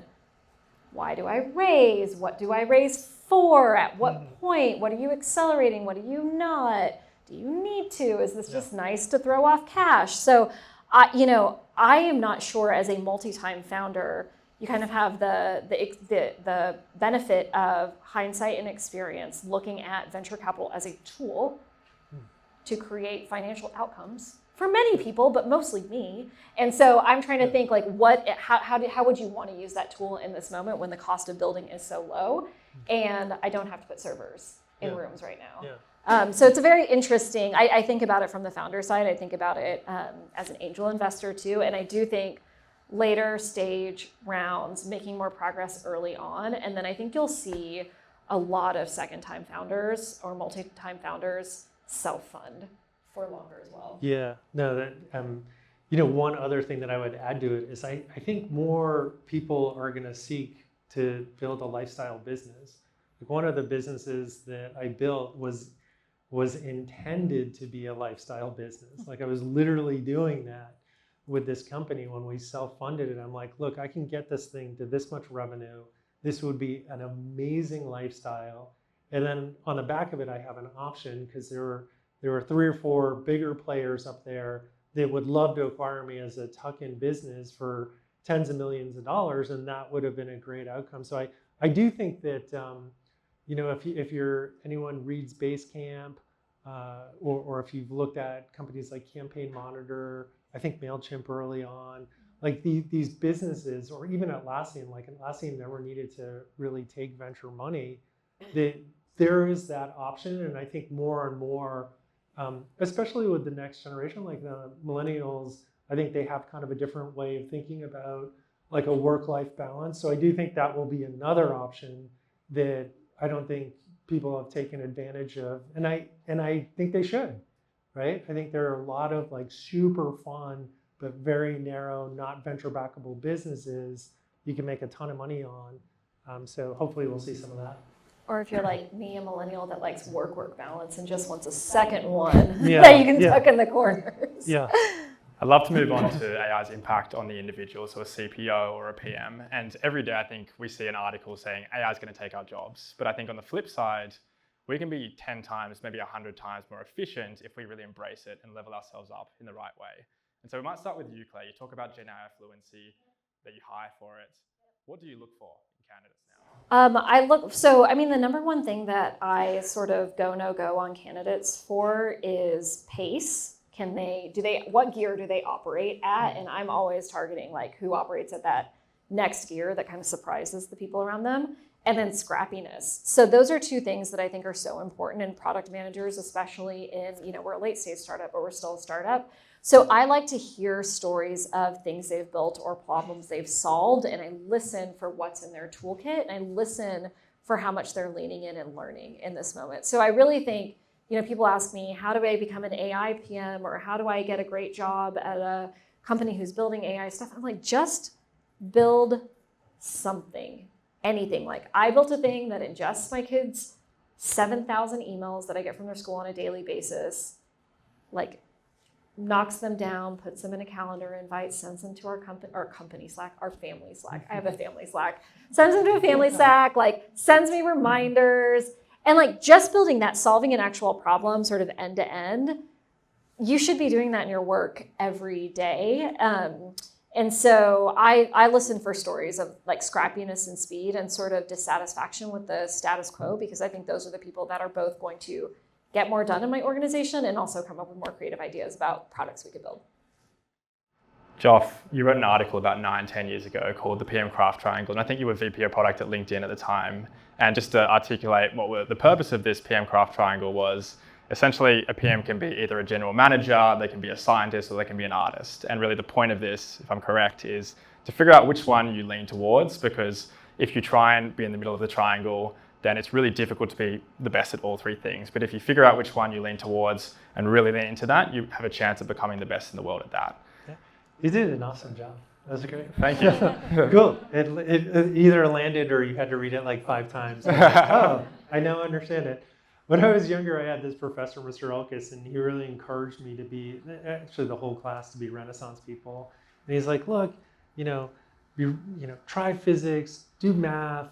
Speaker 3: why do I raise? What do I raise for? At what point? What are you accelerating? What are you not? Do you need to? Is this just nice to throw off cash? So I am not sure as a multi-time founder, you kind of have the benefit of hindsight and experience looking at venture capital as a tool to create financial outcomes for many people, but mostly me. And so I'm trying to think like how would you want to use that tool in this moment when the cost of building is so low and I don't have to put servers in rooms right now. So it's a very interesting, I think about it from the founder side. I think about it as an angel investor too. And I do think later stage rounds, making more progress early on. And then I think you'll see a lot of second time founders or multi-time founders self-fund for longer as well.
Speaker 2: Yeah, no, that, one other thing that I would add to it is I think more people are going to seek to build a lifestyle business. Like one of the businesses that I built was intended to be a lifestyle business. Like I was literally doing that with this company when we self-funded it. I'm like, look, I can get this thing to this much revenue. This would be an amazing lifestyle. And then on the back of it, I have an option because there were 3 or 4 bigger players up there that would love to acquire me as a tuck-in business for tens of millions of dollars, and that would have been a great outcome. So I do think that if anyone reads Basecamp or if you've looked at companies like Campaign Monitor, I think MailChimp early on, like these businesses, or even Atlassian, like Atlassian never needed to really take venture money. There is that option, and I think more and more, especially with the next generation, like the millennials, I think they have kind of a different way of thinking about like a work-life balance. So I do think that will be another option that I don't think people have taken advantage of, and I think they should, right? I think there are a lot of like super fun but very narrow, not venture backable businesses you can make a ton of money on. So hopefully we'll see some of that.
Speaker 3: Or if you're like me, a millennial that likes work balance and just wants a second one that you can tuck in the corners.
Speaker 2: Yeah.
Speaker 1: I'd love to move on to AI's impact on the individual, so a CPO or a PM. And every day I think we see an article saying AI is going to take our jobs. But I think on the flip side, we can be 10 times, maybe 100 times more efficient if we really embrace it and level ourselves up in the right way. And so we might start with you, Clay. You talk about GenAI fluency, that you hire for it. What do you look for in candidates now?
Speaker 3: The number one thing that I sort of go no-go on candidates for is pace. What gear do they operate at? And I'm always targeting like who operates at that next gear that kind of surprises the people around them. And then scrappiness. So those are 2 things that I think are so important in product managers, especially in, we're a late stage startup, but we're still a startup. So I like to hear stories of things they've built or problems they've solved, and I listen for what's in their toolkit, and I listen for how much they're leaning in and learning in this moment. So I really think, people ask me, how do I become an AI PM, or how do I get a great job at a company who's building AI stuff? I'm like, just build something, anything. Like I built a thing that ingests my kids' 7,000 emails that I get from their school on a daily basis, like knocks them down, puts them in a calendar invite, sends them to our company Slack, our family Slack. I have a family Slack. Sends them to a family Slack, like sends me reminders. And like just building that, solving an actual problem sort of end to end, you should be doing that in your work every day. And so I listen for stories of like scrappiness and speed and sort of dissatisfaction with the status quo, because I think those are the people that are both going to get more done in my organization and also come up with more creative ideas about products we could build.
Speaker 1: Joff, you wrote an article about 9-10 years ago called the PM Craft Triangle, and I think you were VP of Product at LinkedIn at the time. And just to articulate the purpose of this PM Craft Triangle was, essentially a PM can be either a general manager, they can be a scientist, or they can be an artist. And really the point of this, if I'm correct, is to figure out which one you lean towards, because if you try and be in the middle of the triangle, then it's really difficult to be the best at all 3 things. But if you figure out which one you lean towards and really lean into that, you have a chance of becoming the best in the world at that.
Speaker 2: Yeah. You did an awesome job. That was great.
Speaker 1: Thank you.
Speaker 2: Cool. It either landed or you had to read it like 5 times. Oh, I now understand it. When I was younger, I had this professor, Mr. Elkis, and he really encouraged me to be, actually the whole class, to be Renaissance people. And he's like, look, try physics, do math,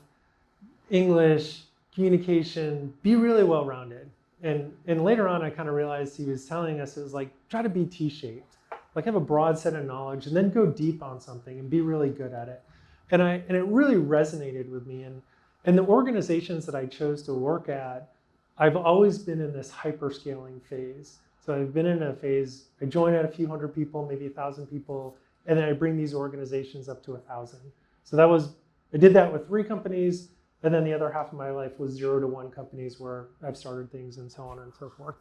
Speaker 2: English, communication, be really well-rounded. And later on, I kind of realized he was telling us, it was like, try to be T-shaped, like have a broad set of knowledge and then go deep on something and be really good at it. And it really resonated with me. And the organizations that I chose to work at, I've always been in this hyperscaling phase. So I've been in a phase, I join at a few hundred people, maybe 1,000 people, and then I bring these organizations up to 1,000. So I did that with 3 companies, and then the other half of my life was 0 to 1 companies where I've started things and so on and so forth.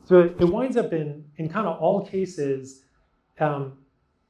Speaker 2: So it winds up in kind of all cases,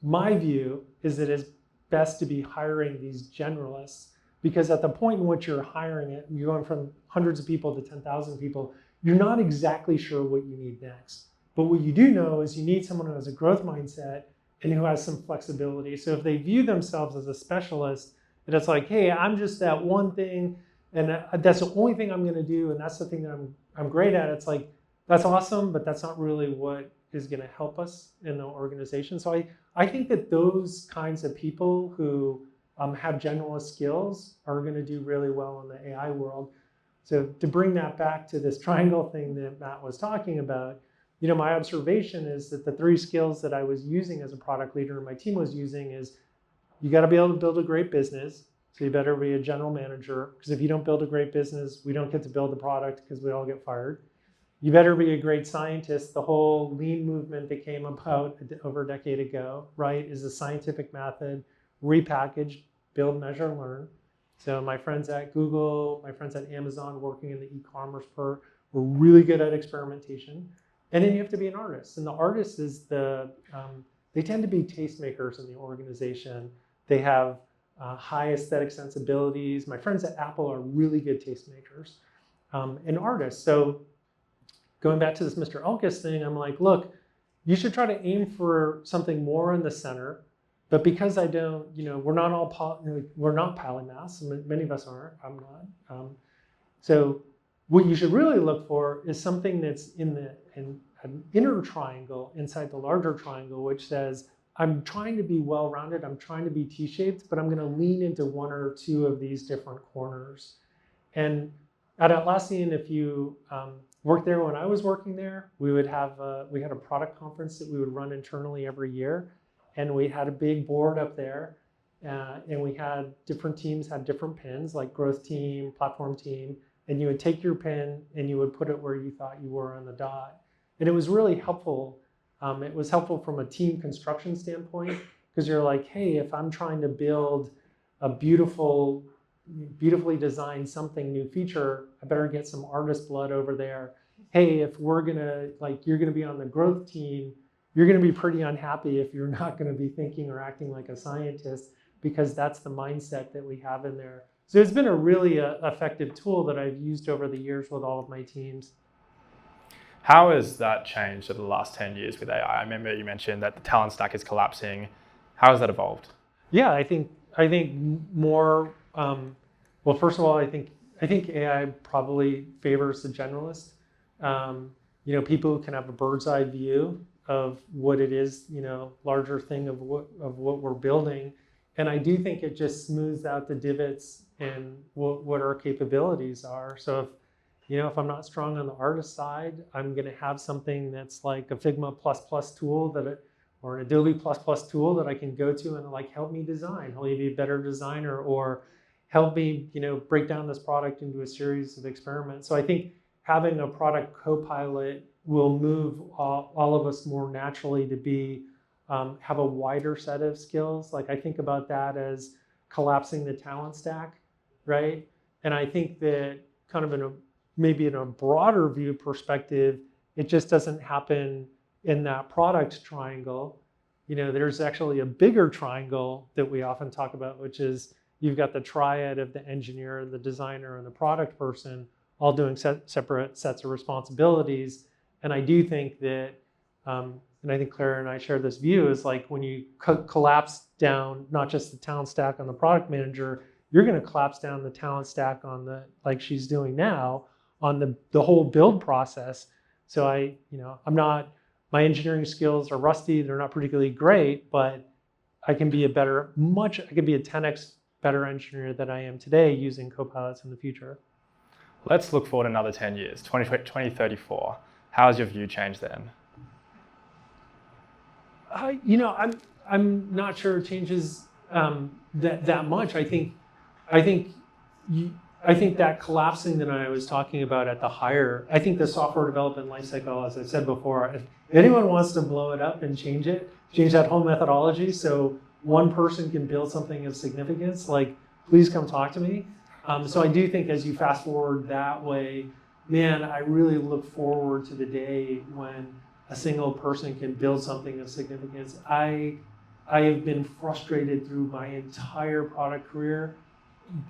Speaker 2: my view is that it's best to be hiring these generalists, because at the point in which you're hiring it, you're going from hundreds of people to 10,000 people, you're not exactly sure what you need next. But what you do know is you need someone who has a growth mindset and who has some flexibility. So if they view themselves as a specialist, and it's like, hey, I'm just that one thing, and that's the only thing I'm going to do, and that's the thing that I'm great at. It's like, that's awesome, but that's not really what is going to help us in the organization. So I think that those kinds of people who have generalist skills are going to do really well in the AI world. So to bring that back to this triangle thing that Matt was talking about, my observation is that the 3 skills that I was using as a product leader and my team was using is, you got to be able to build a great business. So you better be a general manager, because if you don't build a great business, we don't get to build the product because we all get fired. You better be a great scientist. The whole lean movement that came about over a decade ago, right, is a scientific method, repackaged, build, measure, learn. So my friends at Google, my friends at Amazon working in the e-commerce part were really good at experimentation. And then you have to be an artist. And the artist is they tend to be tastemakers in the organization. They have high aesthetic sensibilities. My friends at Apple are really good tastemakers and artists. So going back to this Mr. Elkis thing, I'm like, look, you should try to aim for something more in the center. But because I don't, we're not all we're not polymaths. Many of us aren't. I'm not. So what you should really look for is something that's in an inner triangle inside the larger triangle, which says, I'm trying to be well-rounded. I'm trying to be T-shaped, but I'm going to lean into 1 or 2 of these different corners. And at Atlassian, if you worked there when I was working there, we had a product conference that we would run internally every year. And we had a big board up there, and we had different teams had different pins, like growth team, platform team, and you would take your pin and you would put it where you thought you were on the dot. And it was really helpful. It was helpful from a team construction standpoint, because you're like, hey, if I'm trying to build a beautifully designed new feature, I better get some artist blood over there. Hey, if you're gonna be on the growth team, you're going to be pretty unhappy if you're not going to be thinking or acting like a scientist, because that's the mindset that we have in there. So it's been a really effective tool that I've used over the years with all of my teams.
Speaker 1: How has that changed over the last 10 years with AI? I remember you mentioned that the talent stack is collapsing. How has that evolved?
Speaker 2: Yeah, I think more. Well, first of all, I think AI probably favors the generalist. People who can have a bird's eye view of what it is, larger thing of what we're building. And I do think it just smooths out the divots in what our capabilities are. So if I'm not strong on the artist side, I'm going to have something that's like a Figma ++ tool or an Adobe ++ tool that I can go to and help me design, help me be a better designer, or help me, break down this product into a series of experiments. So I think having a product copilot will move all of us more naturally to have a wider set of skills. I think about that as collapsing the talent stack, right? And I think that kind of maybe in a broader view perspective, it just doesn't happen in that product triangle. There's actually a bigger triangle that we often talk about, which is you've got the triad of the engineer, the designer, and the product person all doing separate sets of responsibilities. And I do think that, and I think Clara and I share this view, is when you collapse down not just the talent stack on the product manager, you're going to collapse down the talent stack on like she's doing now, on the whole build process. So my engineering skills are rusty, they're not particularly great, but I can be a 10x better engineer than I am today using copilots in the future.
Speaker 1: Let's look forward another 10 years, 2034. How has your view changed then?
Speaker 2: I'm not sure it changes that much. I think that collapsing that I was talking about at the higher. I think the software development lifecycle, as I said before, if anyone wants to blow it up and change that whole methodology, so one person can build something of significance, like please come talk to me. So I do think as you fast forward that way, man, I really look forward to the day when a single person can build something of significance. I have been frustrated through my entire product career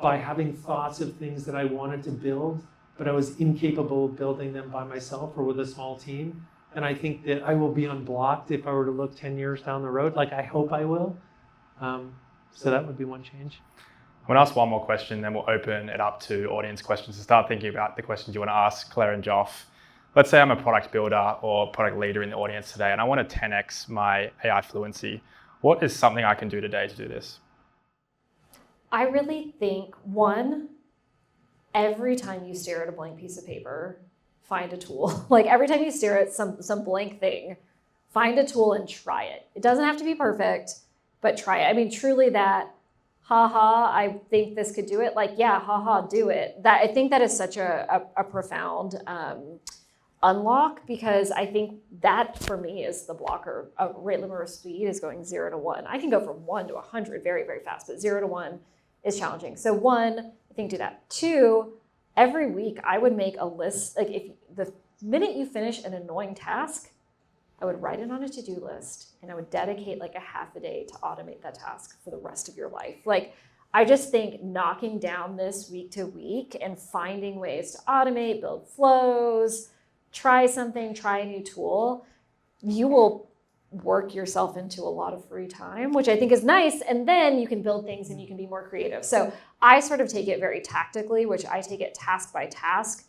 Speaker 2: by having thoughts of things that I wanted to build, but I was incapable of building them by myself or with a small team. And I think that I will be unblocked if I were to look 10 years down the road, like I hope I will. So that would be one change.
Speaker 1: I'm going to ask one more question, then we'll open it up to audience questions. So start thinking about the questions you want to ask Claire and Joff. Let's say I'm a product builder or product leader in the audience today, and I want to 10x my AI fluency. What is something I can do today to do this?
Speaker 3: I really think, one, every time you stare at a blank piece of paper, find a tool. Like every time you stare at some blank thing, find a tool and try it. It doesn't have to be perfect, but try it. I mean, truly that, haha, I think this could do it. Like, yeah, haha, do it. That I think that is such a profound unlock, because I think that for me is the blocker. A rate limiter of speed is going 0 to 1. I can go from 1 to 100 very, very fast, but 0 to 1 is challenging. So one, I think do that. Two, every week I would make a list. Like if the minute you finish an annoying task, I would write it on a to-do list and I would dedicate like a half a day to automate that task for the rest of your life. Like I just think knocking down this week to week and finding ways to automate, build flows, try something, try a new tool, you will work yourself into a lot of free time, which I think is nice. And then you can build things and you can be more creative. So I sort of take it very tactically, which I take it task by task,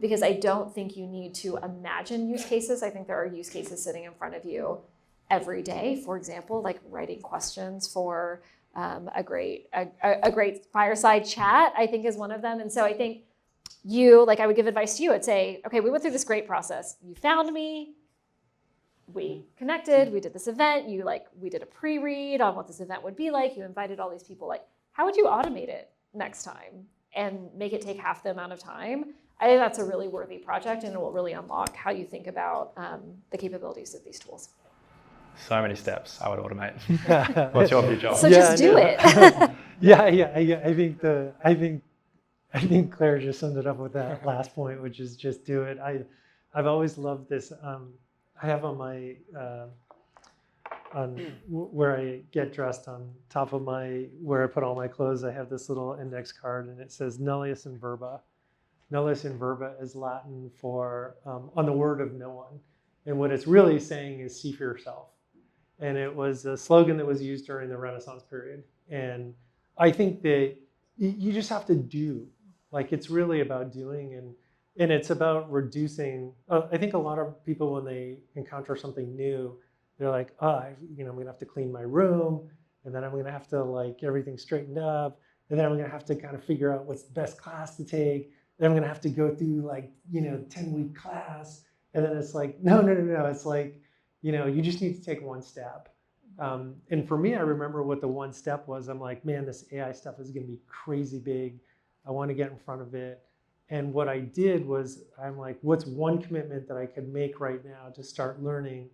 Speaker 3: because I don't think you need to imagine use cases. I think there are use cases sitting in front of you every day. For example, like writing questions for a great fireside chat, I think is one of them. And so I think I would give advice to you. I'd say, okay, we went through this great process. You found me. We connected, we did this event, we did a pre-read on what this event would be like, you invited all these people, like, how would you automate it next time and make it take half the amount of time? I think that's a really worthy project and it will really unlock how you think about the capabilities of these tools.
Speaker 1: So many steps I would automate. What's your view, Joff?
Speaker 3: So just do it.
Speaker 2: I think Claire just summed it up with that last point, which is just do it. I've always loved this. I have on my, where I get dressed, on top of where I put all my clothes, I have this little index card and it says nullius in verba. Nullius in verba is Latin for on the word of no one. And what it's really saying is see for yourself. And it was a slogan that was used during the Renaissance period. And I think that you just have to do. Like it's really about doing, and it's about reducing. I think a lot of people, when they encounter something new, they're like, I'm going to have to clean my room, and then I'm going to have to everything straightened up, and then I'm going to have to kind of figure out what's the best class to take. Then I'm going to have to go through 10-week class, and then it's like, no. It's like, you just need to take one step. And for me, I remember what the one step was. I'm like, man, this AI stuff is going to be crazy big. I want to get in front of it. And what I did was, I'm like, what's one commitment that I could make right now to start learning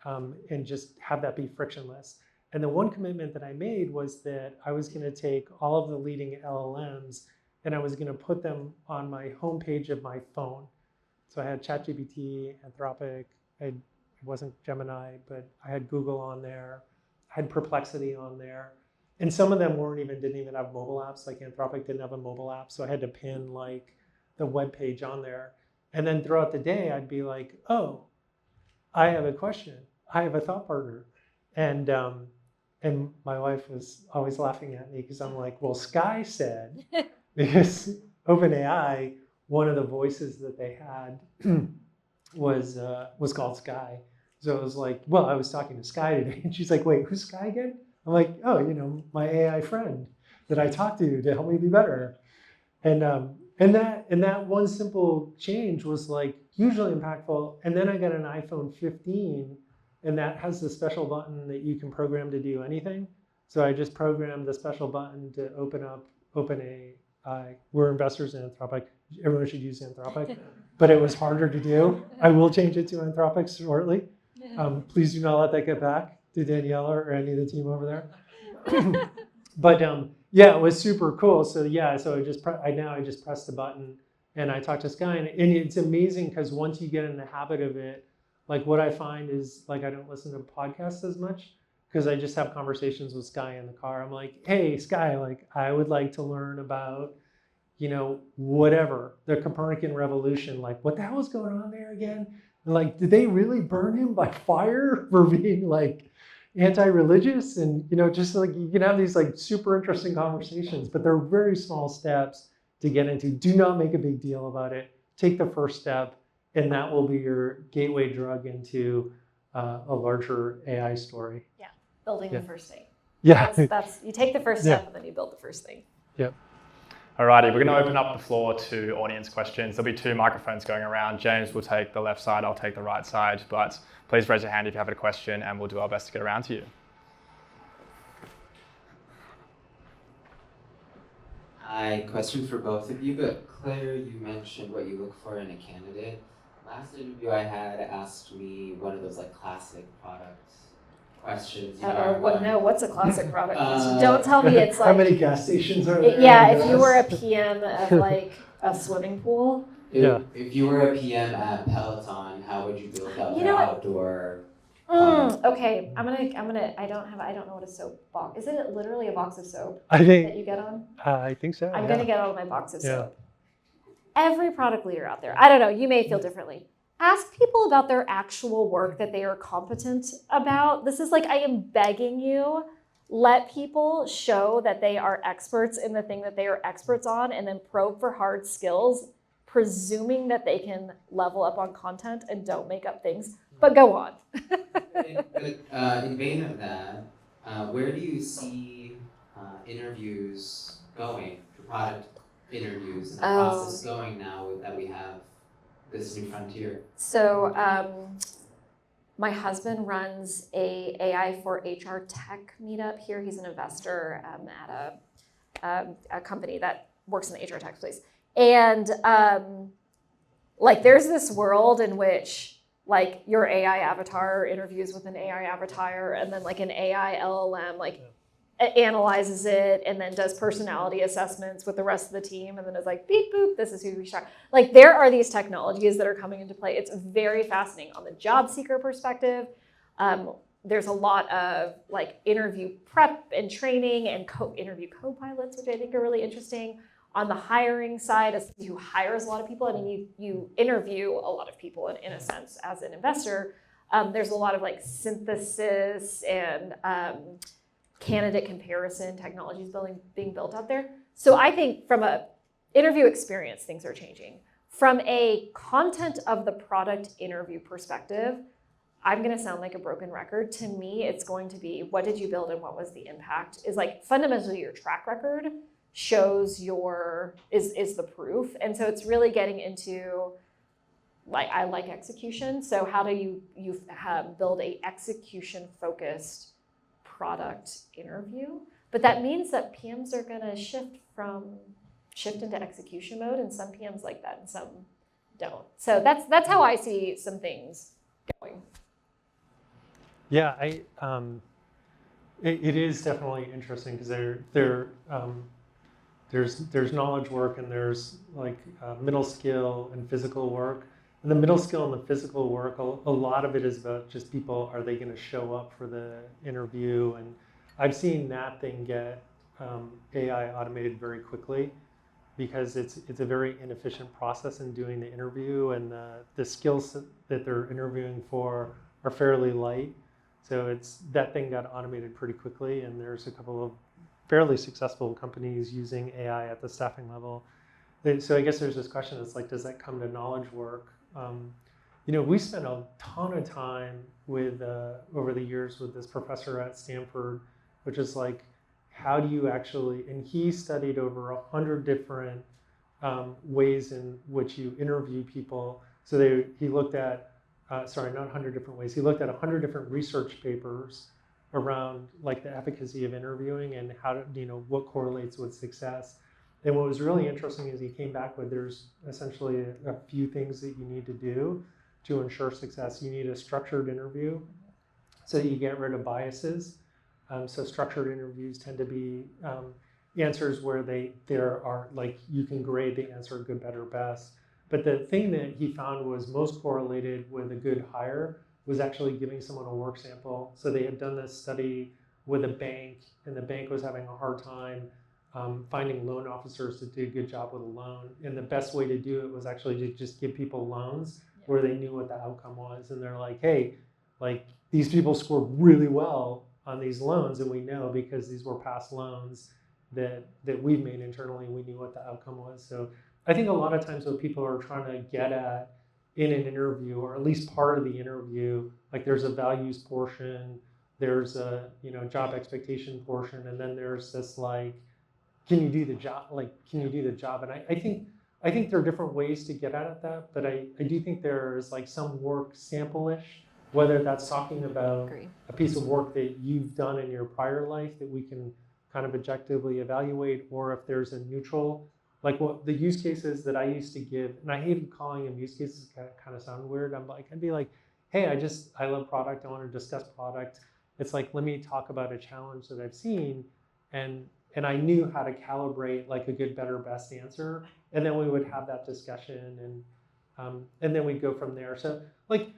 Speaker 2: and just have that be frictionless? And the one commitment that I made was that I was going to take all of the leading LLMs and I was going to put them on my homepage of my phone. So I had ChatGPT, Anthropic, it wasn't Gemini, but I had Google on there, I had Perplexity on there. And some of them didn't even have mobile apps, like Anthropic didn't have a mobile app. So I had to pin the web page on there. And then throughout the day, I'd be like, oh, I have a question. I have a thought partner. And my wife was always laughing at me because I'm like, well, Sky said, because OpenAI, one of the voices that they had was called Sky. So it was like, well, I was talking to Sky today. And she's like, wait, who's Sky again? I'm like, oh, my AI friend that I talked to help me be better. And that one simple change was hugely impactful. And then I got an iPhone 15 and that has the special button that you can program to do anything. So I just programmed the special button to open up OpenAI. We're investors in Anthropic. Everyone should use Anthropic, but it was harder to do. I will change it to Anthropic shortly. Please do not let that get back to Daniela or any of the team over there. But yeah, it was super cool. So yeah, so I just press the button and I talk to Sky, and it's amazing because once you get in the habit of it, like what I find is like I don't listen to podcasts as much because I just have conversations with Sky in the car. I'm like, hey, Sky, like I would like to learn about, whatever, the Copernican revolution, like what the hell is going on there again? And like, did they really burn him by fire for being like anti-religious? And, just like you can have these like super interesting conversations, but they're very small steps to get into. Do not make a big deal about it. Take the first step, and that will be your gateway drug into a larger AI story.
Speaker 3: Yeah, building the first thing.
Speaker 2: Yeah.
Speaker 3: That's you take the first step and then you build the first thing.
Speaker 2: Yep.
Speaker 1: Alrighty, we're going to open up the floor to audience questions. There'll be 2 microphones going around. James will take the left side, I'll take the right side. But please raise your hand if you have a question, and we'll do our best to get around to you.
Speaker 4: Hi, question for both of you, but Claire, you mentioned what you look for in a candidate. Last interview I had asked me one of those like classic product questions.
Speaker 3: What's a classic product question? Don't tell me it's like...
Speaker 2: How many gas stations are there?
Speaker 3: Yeah, if you were a PM of like a swimming pool.
Speaker 4: If you were a PM at Peloton, how would you build out their outdoor...
Speaker 3: Okay, I don't know what a soap box is. It literally a box of soap that you get on?
Speaker 2: I think so.
Speaker 3: I'm gonna get on my box of soap. Every product leader out there, I don't know, you may feel differently. Ask people about their actual work that they are competent about. This is like, I am begging you, let people show that they are experts in the thing that they are experts on, and then probe for hard skills, presuming that they can level up on content and don't make up things. But go on.
Speaker 4: In vein of that, where do you see interviews going, for product interviews, and the process going now that we have this new frontier?
Speaker 3: So my husband runs a AI for HR tech meetup here. He's an investor at a company that works in the HR tech space. And like there's this world in which like your AI avatar interviews with an AI avatar, and then like an AI LLM like analyzes it and then does personality assessments with the rest of the team, and then is like beep boop, this is who we should. Like there are these technologies that are coming into play. It's very fascinating on the job seeker perspective. There's a lot of like interview prep and training and interview co-pilots, which I think are really interesting. On the hiring side, as who hires a lot of people, I mean, you interview a lot of people in a sense as an investor. There's a lot of like synthesis and candidate comparison technologies being built out there. So I think from a interview experience, things are changing. From a content of the product interview perspective, I'm going to sound like a broken record. To me, it's going to be what did you build and what was the impact? Is like fundamentally your track record shows is the proof. And so it's really getting into like, I like execution. So how do you build a execution focused product interview? But that means that PMs are going to shift into execution mode, and some PMs like that and some don't. So that's how I see some things going.
Speaker 2: Yeah, it is definitely interesting because there's knowledge work and there's like middle skill and physical work. And the middle skill and the physical work, a lot of it is about just people, are they going to show up for the interview? And I've seen that thing get AI automated very quickly because it's a very inefficient process in doing the interview, and the skills that they're interviewing for are fairly light. So that thing got automated pretty quickly, and there's a couple of fairly successful companies using AI at the staffing level. So I guess there's this question that's like, does that come to knowledge work? We spent a ton of time with over the years with this professor at Stanford, which is like, how do you actually, and he studied over 100 different ways in which you interview people. So he looked at sorry, not 100 different ways. He looked at 100 different research papers around like the efficacy of interviewing and how to, what correlates with success. And what was really interesting is he came back with there's essentially a few things that you need to do to ensure success. You need a structured interview so that you get rid of biases. So structured interviews tend to be answers where there are like you can grade the answer good, better, best. But the thing that he found was most correlated with a good hire was actually giving someone a work sample. So they had done this study with a bank, and the bank was having a hard time finding loan officers to do a good job with a loan. And the best way to do it was actually to just give people loans where they knew what the outcome was. And they're like, hey, like these people scored really well on these loans, and we know because these were past loans that we've made internally, we knew what the outcome was. So I think a lot of times what people are trying to get at in an interview, or at least part of the interview, like there's a values portion, there's a job expectation portion, and then there's this like, can you do the job? Like, can you do the job? And I think there are different ways to get at that, but I do think there's like some work sample-ish, whether that's talking about a piece of work that you've done in your prior life that we can kind of objectively evaluate, or if there's a neutral. Like what the use cases that I used to give, and I hated calling them use cases, kind of sound weird. I'd be like, hey, I love product. I want to discuss product. It's like, let me talk about a challenge that I've seen, and I knew how to calibrate like a good, better, best answer, and then we would have that discussion, and then we'd go from there. So like,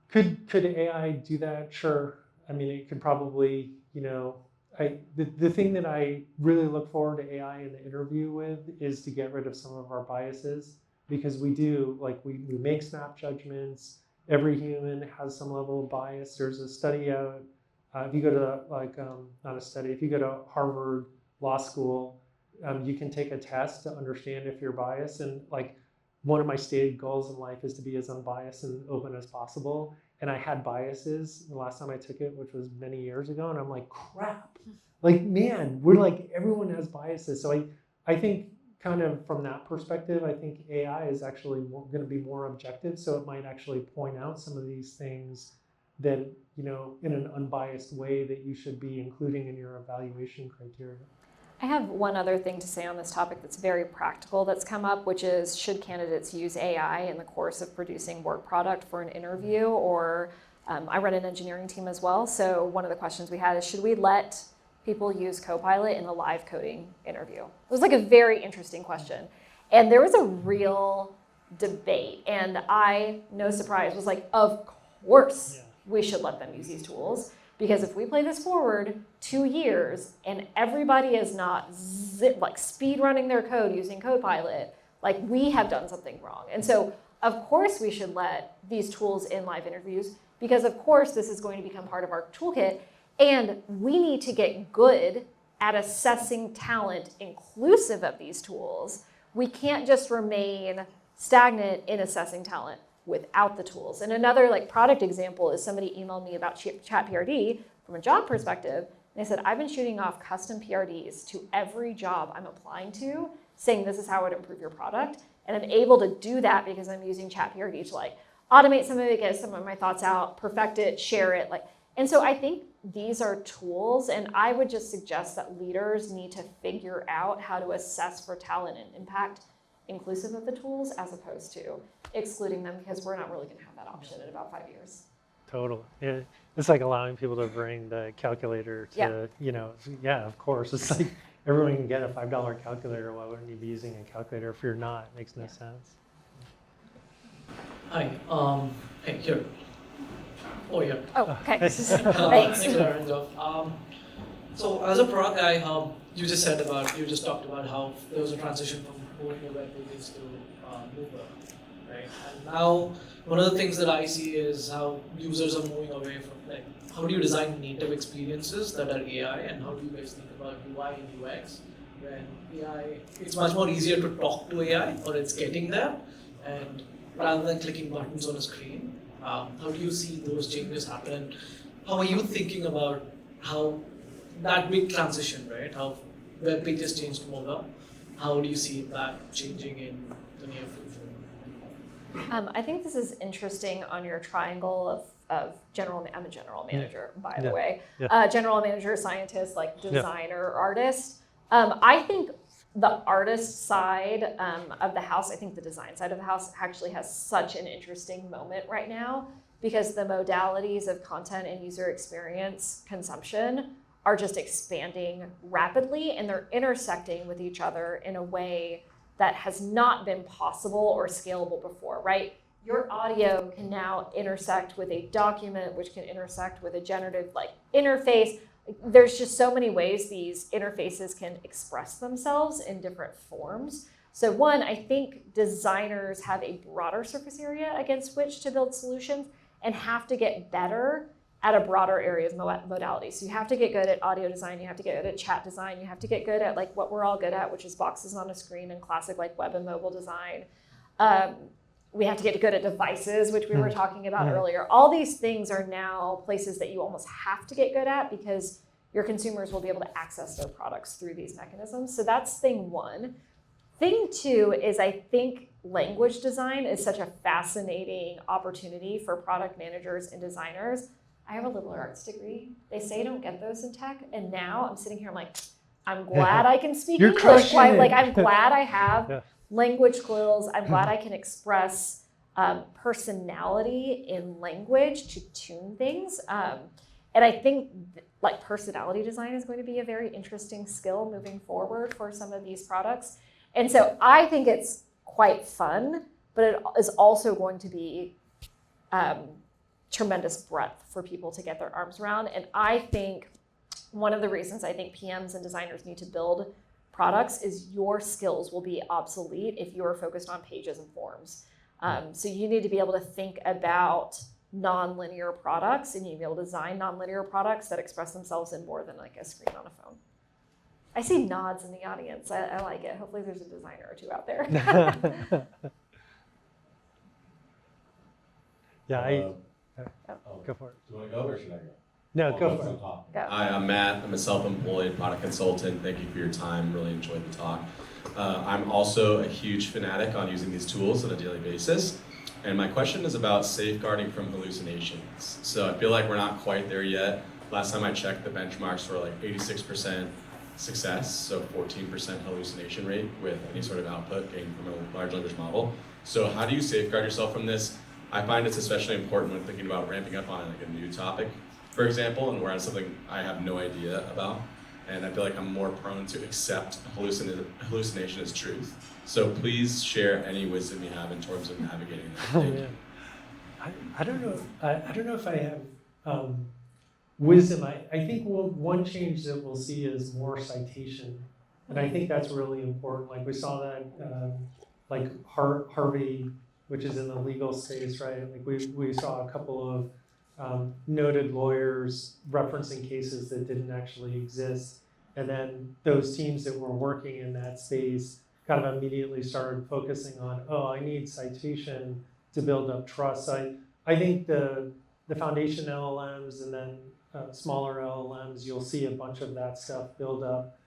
Speaker 2: could AI do that? Sure. I mean, it could probably, the thing that I really look forward to AI in the interview with is to get rid of some of our biases, because we do, like we make snap judgments. Every human has some level of bias. There's a study out, if you go to not a study, if you go to Harvard Law School, you can take a test to understand if you're biased. And like one of my stated goals in life is to be as unbiased and open as possible. And I had biases the last time I took it, which was many years ago. And I'm like, crap, like, man, we're like, everyone has biases. So I think kind of from that perspective, I think AI is actually going to be more objective. So it might actually point out some of these things that, in an unbiased way that you should be including in your evaluation criteria.
Speaker 3: I have one other thing to say on this topic that's very practical that's come up, which is, should candidates use AI in the course of producing work product for an interview? Or I run an engineering team as well. So one of the questions we had is, should we let people use Copilot in the live coding interview? It was like a very interesting question. And there was a real debate. And I, no surprise, was like, of course we should let them use these tools. Because if we play this forward 2 years and everybody is not speed running their code using Copilot, like we have done something wrong. And so of course we should let these tools in live interviews, because of course this is going to become part of our toolkit. And we need to get good at assessing talent inclusive of these tools. We can't just remain stagnant in assessing talent without the tools. And another product example is somebody emailed me about ChatPRD from a job perspective. And they said, I've been shooting off custom PRDs to every job I'm applying to, saying this is how it would improve your product. And I'm able to do that because I'm using ChatPRD to automate some of it, get some of my thoughts out, perfect it, share it. And so I think these are tools, and I would just suggest that leaders need to figure out how to assess for talent and impact inclusive of the tools, as opposed to excluding them, because we're not really going to have that option in about 5 years.
Speaker 2: Totally. Yeah. It's like allowing people to bring the calculator to, of course. It's like everyone can get a $5 calculator. Why wouldn't you be using a calculator if you're not? It makes no sense.
Speaker 5: Hi. Hey, here. Oh, yeah.
Speaker 3: Oh, okay. Thanks.
Speaker 5: Thanks, Aaron, Joff. So as a product guy, you just talked about how there was a transition from moving web pages to Mover, right? And now one of the things that I see is how users are moving away from how do you design native experiences that are AI, and how do you guys think about UI and UX when AI, it's much more easier to talk to AI, or it's getting there, and rather than clicking buttons on a screen. How do you see those changes happen, and how are you thinking about how that big transition, right? How web pages changed to mobile. How do you see that changing in the near future?
Speaker 3: I think this is interesting on your triangle of general. I'm a general manager, by the way. General manager, scientist, like designer, artist. I think the artist side of the house, I think the design side of the house actually has such an interesting moment right now, because the modalities of content and user experience consumption are just expanding rapidly, and they're intersecting with each other in a way that has not been possible or scalable before, right? Your audio can now intersect with a document, which can intersect with a generative interface. There's just so many ways these interfaces can express themselves in different forms. So one, I think designers have a broader surface area against which to build solutions and have to get better at a broader area of modalities. So you have to get good at audio design, you have to get good at chat design, you have to get good at what we're all good at, which is boxes on a screen and classic web and mobile design. We have to get good at devices, which we were talking about earlier. All these things are now places that you almost have to get good at, because your consumers will be able to access their products through these mechanisms. So that's thing one. Thing two is, I think language design is such a fascinating opportunity for product managers and designers. I have a liberal arts degree. They say don't get those in tech. And now I'm sitting here, I'm glad I can speak English. I'm glad I have language skills. I'm glad I can express personality in language to tune things. And I think personality design is going to be a very interesting skill moving forward for some of these products. And so I think it's quite fun, but it is also going to be tremendous breadth for people to get their arms around. And I think one of the reasons I think PMs and designers need to build products is your skills will be obsolete if you are focused on pages and forms. So you need to be able to think about non-linear products, and you need to be able to design non-linear products that express themselves in more than a screen on a phone. I see nods in the audience. I like it. Hopefully there's a designer or two out there.
Speaker 2: Go for it.
Speaker 6: Do you want to go or should I go?
Speaker 2: No, go for it.
Speaker 3: Go.
Speaker 6: Hi, I'm Matt. I'm a self-employed product consultant. Thank you for your time. Really enjoyed the talk. I'm also a huge fanatic on using these tools on a daily basis. And my question is about safeguarding from hallucinations. So I feel like we're not quite there yet. Last time I checked, the benchmarks were 86% success, so 14% hallucination rate with any sort of output gained from a large language model. So how do you safeguard yourself from this? I find it's especially important when thinking about ramping up on a new topic, for example, and we're on something I have no idea about. And I feel like I'm more prone to accept hallucination as truth. So please share any wisdom you have in terms of navigating that.
Speaker 2: I don't know. I don't know if I have wisdom. I think one change that we'll see is more citation, and I think that's really important. We saw that, Harvey, which is in the legal space, right? We saw a couple of noted lawyers referencing cases that didn't actually exist, and then those teams that were working in that space kind of immediately started focusing on, I need citation to build up trust. I think the foundation LLMs and then smaller LLMs, you'll see a bunch of that stuff build up.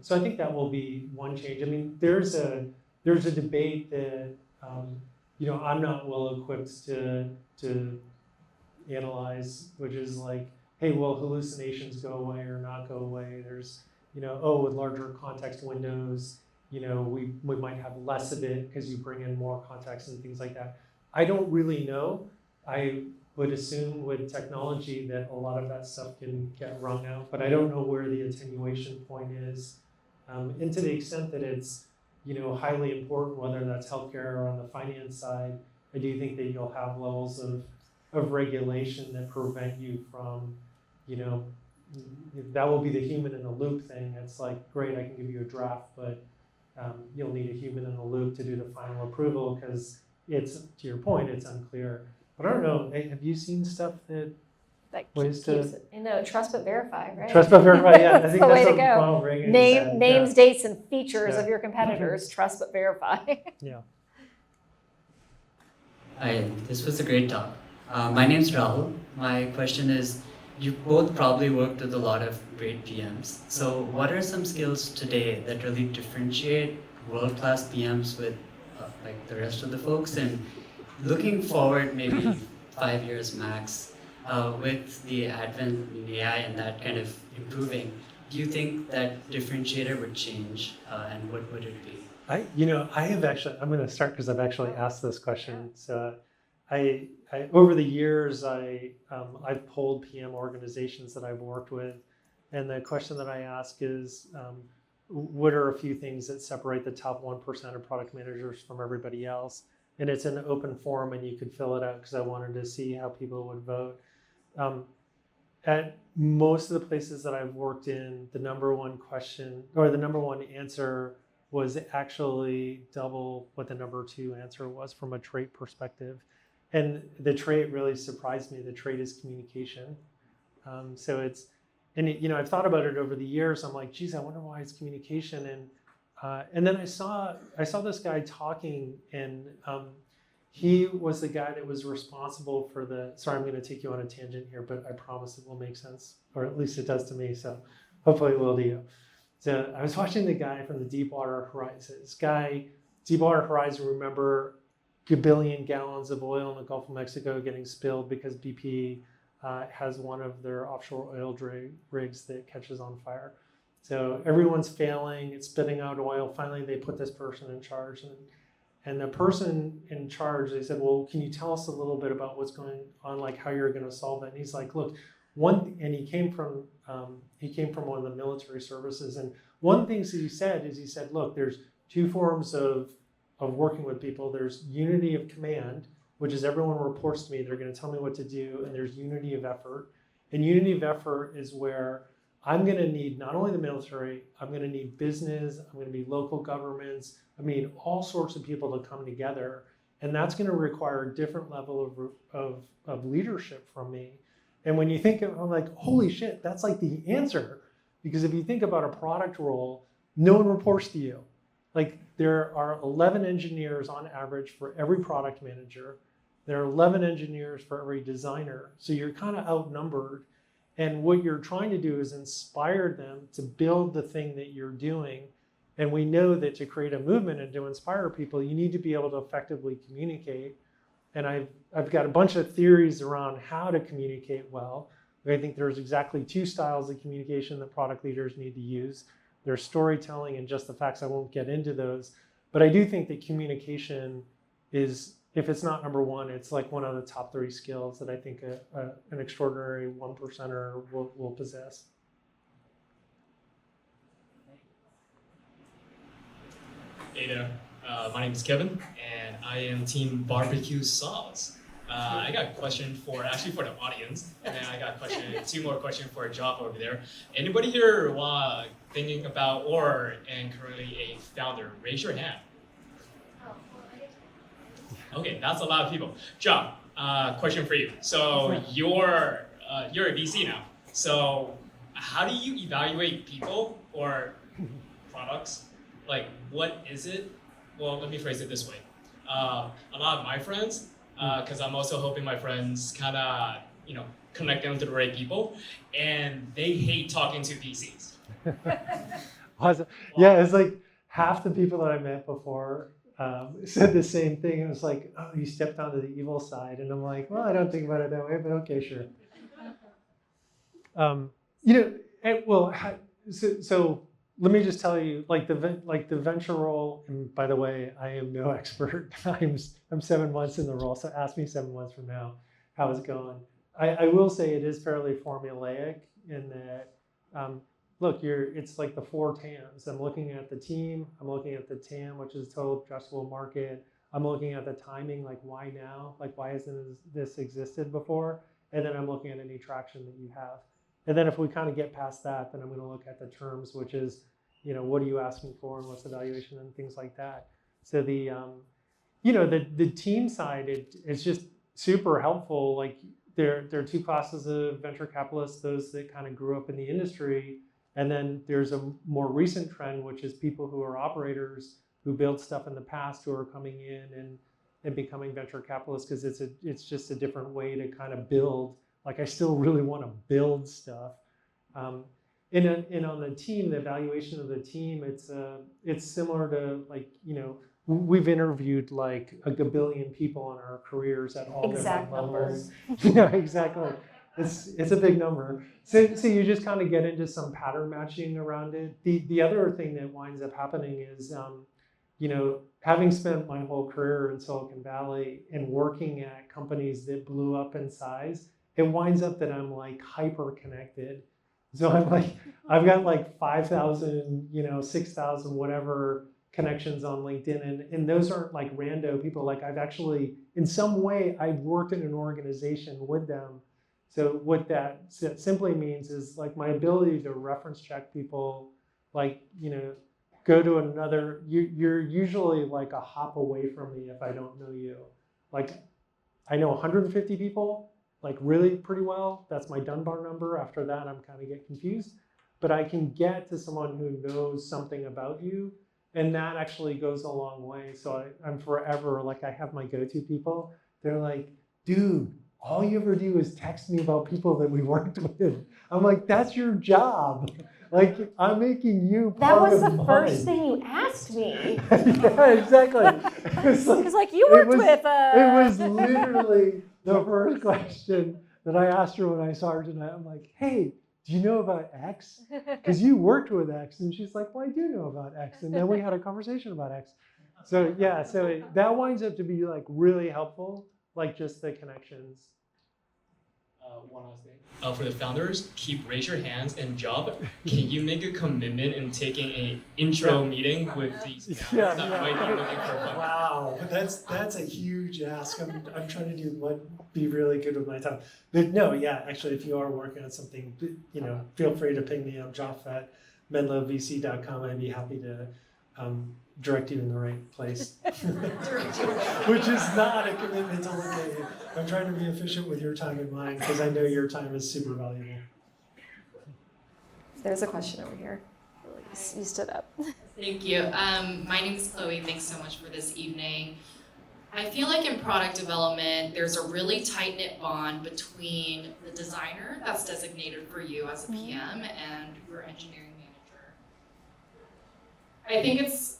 Speaker 2: So I think that will be one change. I mean, there's a debate that I'm not well equipped to analyze, which is hey, will hallucinations go away or not go away? There's with larger context windows, we might have less of it because you bring in more context and things like that. I don't really know. I would assume with technology that a lot of that stuff can get wrung out, but I don't know where the attenuation point is. And to the extent that it's highly important, whether that's healthcare or on the finance side, I do think that you'll have levels of regulation that prevent you from, that will be the human in the loop thing. It's great, I can give you a draft, but you'll need a human in the loop to do the final approval because it's, to your point, it's unclear. But I don't know, have you seen stuff that
Speaker 3: keeps it, trust but verify, right?
Speaker 2: Trust but verify, yeah. I think
Speaker 3: the way
Speaker 2: that's
Speaker 3: to go.
Speaker 2: Ronald Reagan said.
Speaker 3: Names, dates, and features of your competitors. Trust but verify.
Speaker 2: Yeah.
Speaker 7: Hi, this was a great talk. My name's Rahul. My question is, you both probably worked with a lot of great PMs. So what are some skills today that really differentiate world-class PMs with like the rest of the folks. And looking forward, maybe 5 years max, with the advent in AI and that kind of improving, do you think that differentiator would change, and what would it be?
Speaker 2: I have actually, I'm going to start because I've actually asked this question. So I over the years, I've polled PM organizations that I've worked with, and the question that I ask is, what are a few things that separate the top 1% of product managers from everybody else? And it's an open forum, and you could fill it out because I wanted to see how people would vote. At most of the places that I've worked in, the number one question or the number one answer was actually double what the number two answer was from a trait perspective. And the trait really surprised me. The trait is communication. So it's, and I've thought about it over the years. I'm like, geez, I wonder why it's communication. And then I saw this guy talking, and he was the guy that was responsible for sorry, I'm going to take you on a tangent here, but I promise it will make sense, or at least it does to me. So hopefully it will to you. So I was watching the guy from the Deepwater Horizon. This guy, Deepwater Horizon, remember a billion gallons of oil in the Gulf of Mexico getting spilled because BP has one of their offshore oil rigs that catches on fire. So everyone's failing, it's spitting out oil. Finally, they put this person in charge. And the person in charge, they said, well, can you tell us a little bit about what's going on, like how you're going to solve it? And he's like, look, and he came from one of the military services. And one thing that he said, look, there's two forms of working with people. There's unity of command, which is everyone reports to me, they're going to tell me what to do. And there's unity of effort. And unity of effort is where I'm going to need not only the military, I'm going to need business, I'm going to need local governments, I mean, all sorts of people to come together. And that's going to require a different level of leadership from me. And when you think of, I'm like, holy shit, that's like the answer. Because if you think about a product role, no one reports to you. Like there are 11 engineers on average for every product manager. There are 11 engineers for every designer. So you're kind of outnumbered. And what you're trying to do is inspire them to build the thing that you're doing. And we know that to create a movement and to inspire people, you need to be able to effectively communicate. And I've got a bunch of theories around how to communicate well. I think there's exactly two styles of communication that product leaders need to use. There's storytelling and just the facts. I won't get into those. But I do think that communication is, if it's not number one, it's like one of the top 3 skills that I think an extraordinary 1%er will possess.
Speaker 8: Hey there, my name is Kevin, and I am Team Barbecue Sauce. I got a question for the audience, and then I got 2 more questions for Joff over there. Anybody here thinking about and currently a founder? Raise your hand. Okay, that's a lot of people. Joff, question for you. So you're a VC now. So how do you evaluate people or products? Like, what is it? Well, let me phrase it this way. A lot of my friends, because I'm also hoping my friends kind of, connect them to the right people, and they hate talking to VCs.
Speaker 2: Awesome. Yeah, it's like half the people that I met before said the same thing. It was like, oh, you stepped onto the evil side. And I'm like, well, I don't think about it that way, but okay, sure. So let me just tell you, like the venture role, and by the way, I am no expert. I'm 7 months in the role, so ask me 7 months from now how it's going. I will say it is fairly formulaic in that, look, it's like the 4 TAMs. I'm looking at the team, I'm looking at the TAM, which is total addressable market. I'm looking at the timing, like why now? Like why hasn't this existed before? And then I'm looking at any traction that you have. And then if we kind of get past that, then I'm going to look at the terms, which is, what are you asking for and what's the valuation and things like that. So the team side, it's just super helpful. Like there are 2 classes of venture capitalists, those that kind of grew up in the industry. And then there's a more recent trend, which is people who are operators who built stuff in the past who are coming in and becoming venture capitalists, because it's just a different way to kind of build. Like I still really want to build stuff. And on the team, the evaluation of the team, it's similar to we've interviewed like a gabillion people in our careers at all
Speaker 3: Exact
Speaker 2: different
Speaker 3: numbers.
Speaker 2: levels. Yeah, exactly. It's a big number. So you just kind of get into some pattern matching around it. The other thing that winds up happening is, having spent my whole career in Silicon Valley and working at companies that blew up in size, it winds up that I'm like hyper connected. So I've got like 5,000, 6,000, whatever connections on LinkedIn, and those aren't like rando people. Like I've actually, in some way, I've worked in an organization with them. So what that simply means is like my ability to reference check people, like, go to another, you're usually like a hop away from me if I don't know you. Like I know 150 people, like really pretty well. That's my Dunbar number. After that, I'm kind of get confused. But I can get to someone who knows something about you, and that actually goes a long way. So I'm forever, like I have my go-to people. They're like, dude, all you ever do is text me about people that we worked with. I'm like, that's your job. Like, I'm making you part of
Speaker 3: That was the
Speaker 2: mine.
Speaker 3: first thing you asked me.
Speaker 2: Yeah, exactly.
Speaker 3: It was like, you worked with...
Speaker 2: It was literally the first question that I asked her when I saw her tonight. I'm like, hey, do you know about X? Because you worked with X. And she's like, well, I do know about X. And then we had a conversation about X. So yeah, that winds up to be like really helpful, like just the connections.
Speaker 8: One last thing. For the founders, raise your hands, and Job, can you make a commitment in taking an intro meeting with these founders that might be looking for a fund?
Speaker 2: Wow, that's a huge ask. I'm trying to be really good with my time. But no, yeah, actually, if you are working on something, feel free to ping me. I'm Joff at menlovc.com. I'd be happy to direct you in the right place. Which is not a commitment to look at you. I'm trying to be efficient with your time and mine because I know your time is super valuable.
Speaker 3: There's a question over here. You stood up.
Speaker 9: Thank you. My name is Chloe. Thanks so much for this evening. I feel like in product development, there's a really tight-knit bond between the designer that's designated for you as a PM and your engineering manager. I think it's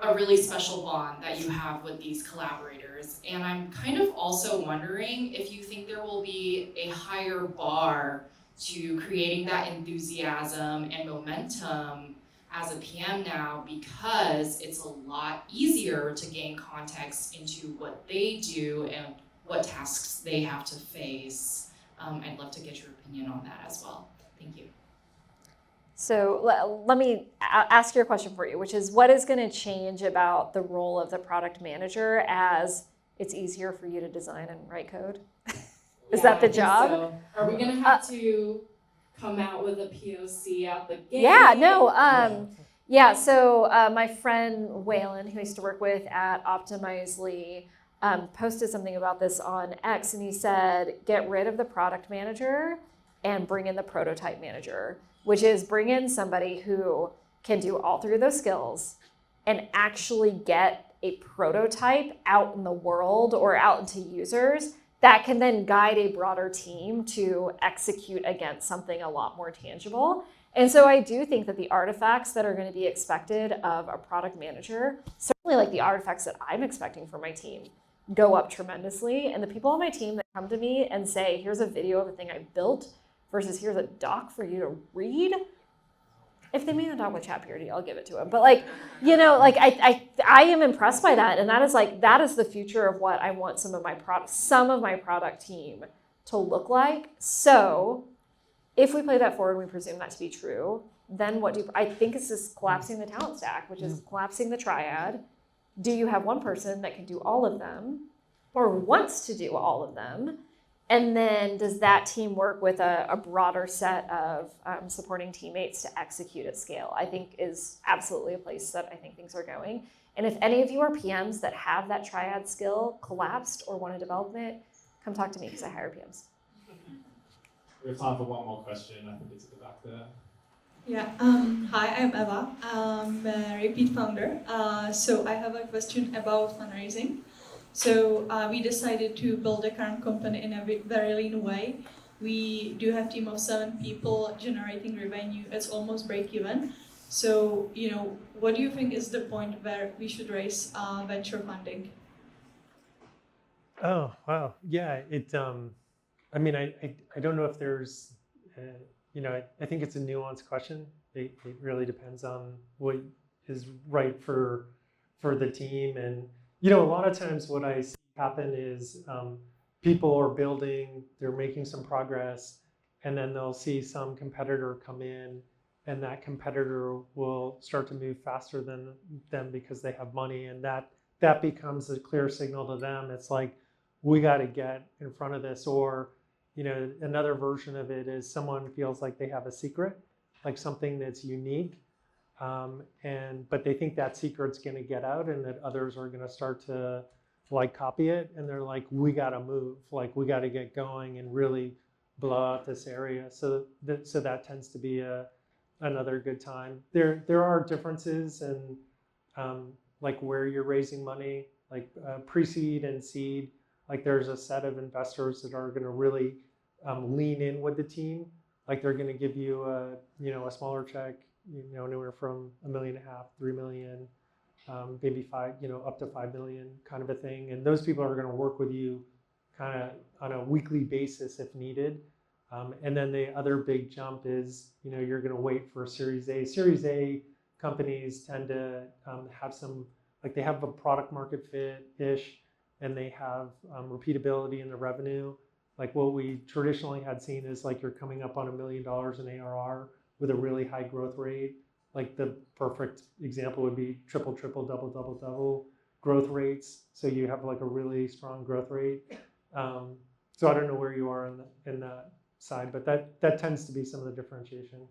Speaker 9: a really special bond that you have with these collaborators. And I'm kind of also wondering if you think there will be a higher bar to creating that enthusiasm and momentum as a PM now, because it's a lot easier to gain context into what they do and what tasks they have to face. I'd love to get your opinion on that as well. Thank you.
Speaker 3: So let me ask your question for you, which is, what is going to change about the role of the product manager as it's easier for you to design and write code? Is that the job?
Speaker 10: So. Are we going to have to come out with a POC out the gate?
Speaker 3: Yeah, no. So my friend Waylon, who I used to work with at Optimizely, posted something about this on X, and he said, get rid of the product manager and bring in the prototype manager, which is bring in somebody who can do all three of those skills and actually get a prototype out in the world or out into users that can then guide a broader team to execute against something a lot more tangible. And so I do think that the artifacts that are going to be expected of a product manager, certainly like the artifacts that I'm expecting from my team, go up tremendously. And the people on my team that come to me and say, here's a video of a thing I built versus here's a doc for you to read. If they made a doc with ChatPRD, I'll give it to them. But I am impressed by that. And that is the future of what I want some of my product team to look like. So if we play that forward and we presume that to be true, then I think it's just collapsing the talent stack, which is collapsing the triad. Do you have one person that can do all of them or wants to do all of them? And then does that team work with a broader set of supporting teammates to execute at scale? I think is absolutely a place that I think things are going. And if any of you are PMs that have that triad skill collapsed or want to develop it, come talk to me because I hire PMs.
Speaker 11: We have time for one more question. I think it's at the back there.
Speaker 12: Yeah. Hi, I'm Eva. I'm a repeat founder. So I have a question about fundraising. So we decided to build a current company in a very lean way. We do have a team of 7 people generating revenue. It's almost break even. So, what do you think is the point where we should raise venture funding?
Speaker 2: Oh, wow. Yeah, I mean, I don't know if there's, I think it's a nuanced question. It really depends on what is right for the team. And, a lot of times what I see happen is people are building, they're making some progress, and then they'll see some competitor come in, and that competitor will start to move faster than them because they have money, and that becomes a clear signal to them. It's like, we got to get in front of this. Or, another version of it is someone feels like they have a secret, like something that's unique, but they think that secret's going to get out and that others are going to start to copy it, and they're like, we got to move, we got to get going and really blow out this area. So that tends to be another good time. There are differences in where you're raising money, pre-seed and seed. There's a set of investors that are going to really lean in with the team. They're going to give you a smaller check, anywhere from $1.5 million, $3 million, maybe up to $5 million kind of a thing. And those people are going to work with you kind of on a weekly basis if needed. And then the other big jump is, you're going to wait for a Series A. Series A companies tend to have some, they have a product market fit-ish, and they have repeatability in the revenue. What we traditionally had seen is you're coming up on $1 million in ARR with a really high growth rate. The perfect example would be triple, double growth rates. So you have a really strong growth rate. So I don't know where you are in that side, but that tends to be some of the differentiation.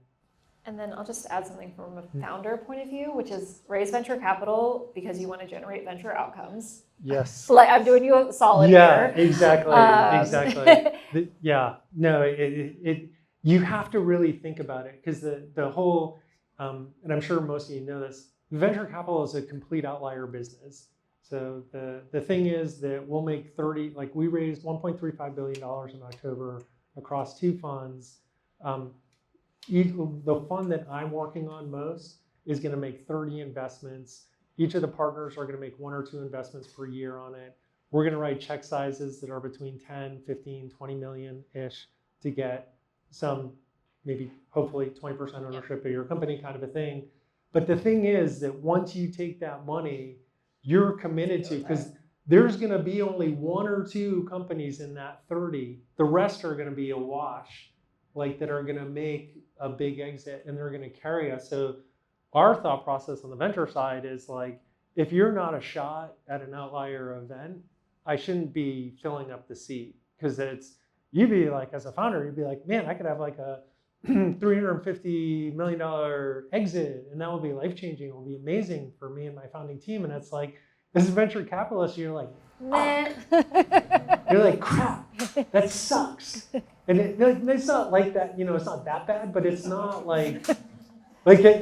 Speaker 3: And then I'll just add something from a founder point of view, which is raise venture capital because you want to generate venture outcomes.
Speaker 2: Yes.
Speaker 3: I'm doing you a solid here.
Speaker 2: Exactly. No, you have to really think about it, because the whole, and I'm sure most of you know this, venture capital is a complete outlier business. So the thing is that we'll make we raised $1.35 billion in October across 2 funds. The fund that I'm working on most is going to make 30 investments. Each of the partners are going to make 1 or 2 investments per year on it. We're going to write check sizes that are between 10, 15, 20 million-ish to get some, maybe hopefully 20% ownership of your company kind of a thing. But the thing is that once you take that money, you're committed to, because there's going to be only 1 or 2 companies in that 30. The rest are going to be a wash, that are going to make a big exit, and they're going to carry us. So our thought process on the venture side is if you're not a shot at an outlier event, I shouldn't be filling up the seat, because you'd be as a founder, you'd be man, I could have a $350 million exit, and that would be life-changing. It would be amazing for me and my founding team. And it's as a venture capitalist, you're
Speaker 3: Meh.
Speaker 2: you're crap, that sucks. And it's not that, it's not that bad, but it's not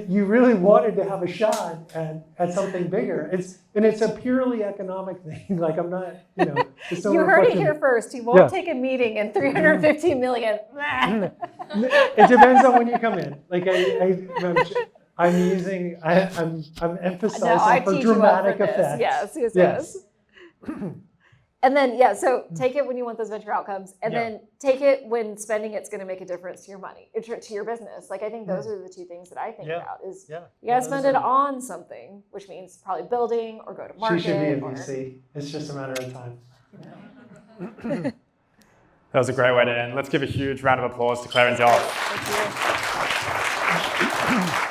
Speaker 2: you really wanted to have a shot at something bigger. It's a purely economic thing. I'm not, it's no
Speaker 3: You heard it here first. He won't take a meeting in $350 million.
Speaker 2: It depends on when you come in. I'm emphasizing for dramatic effect.
Speaker 3: Yes. And then, so take it when you want those venture outcomes, and then take it when spending it's going to make a difference to your money, to your business. I think those are the 2 things that I think about is you got to spend it on something, which means probably building or go to market.
Speaker 2: She should be a VC. It's just a matter of time.
Speaker 1: That was a great way to end. Let's give a huge round of applause to Claire and Joff.
Speaker 3: Thank you.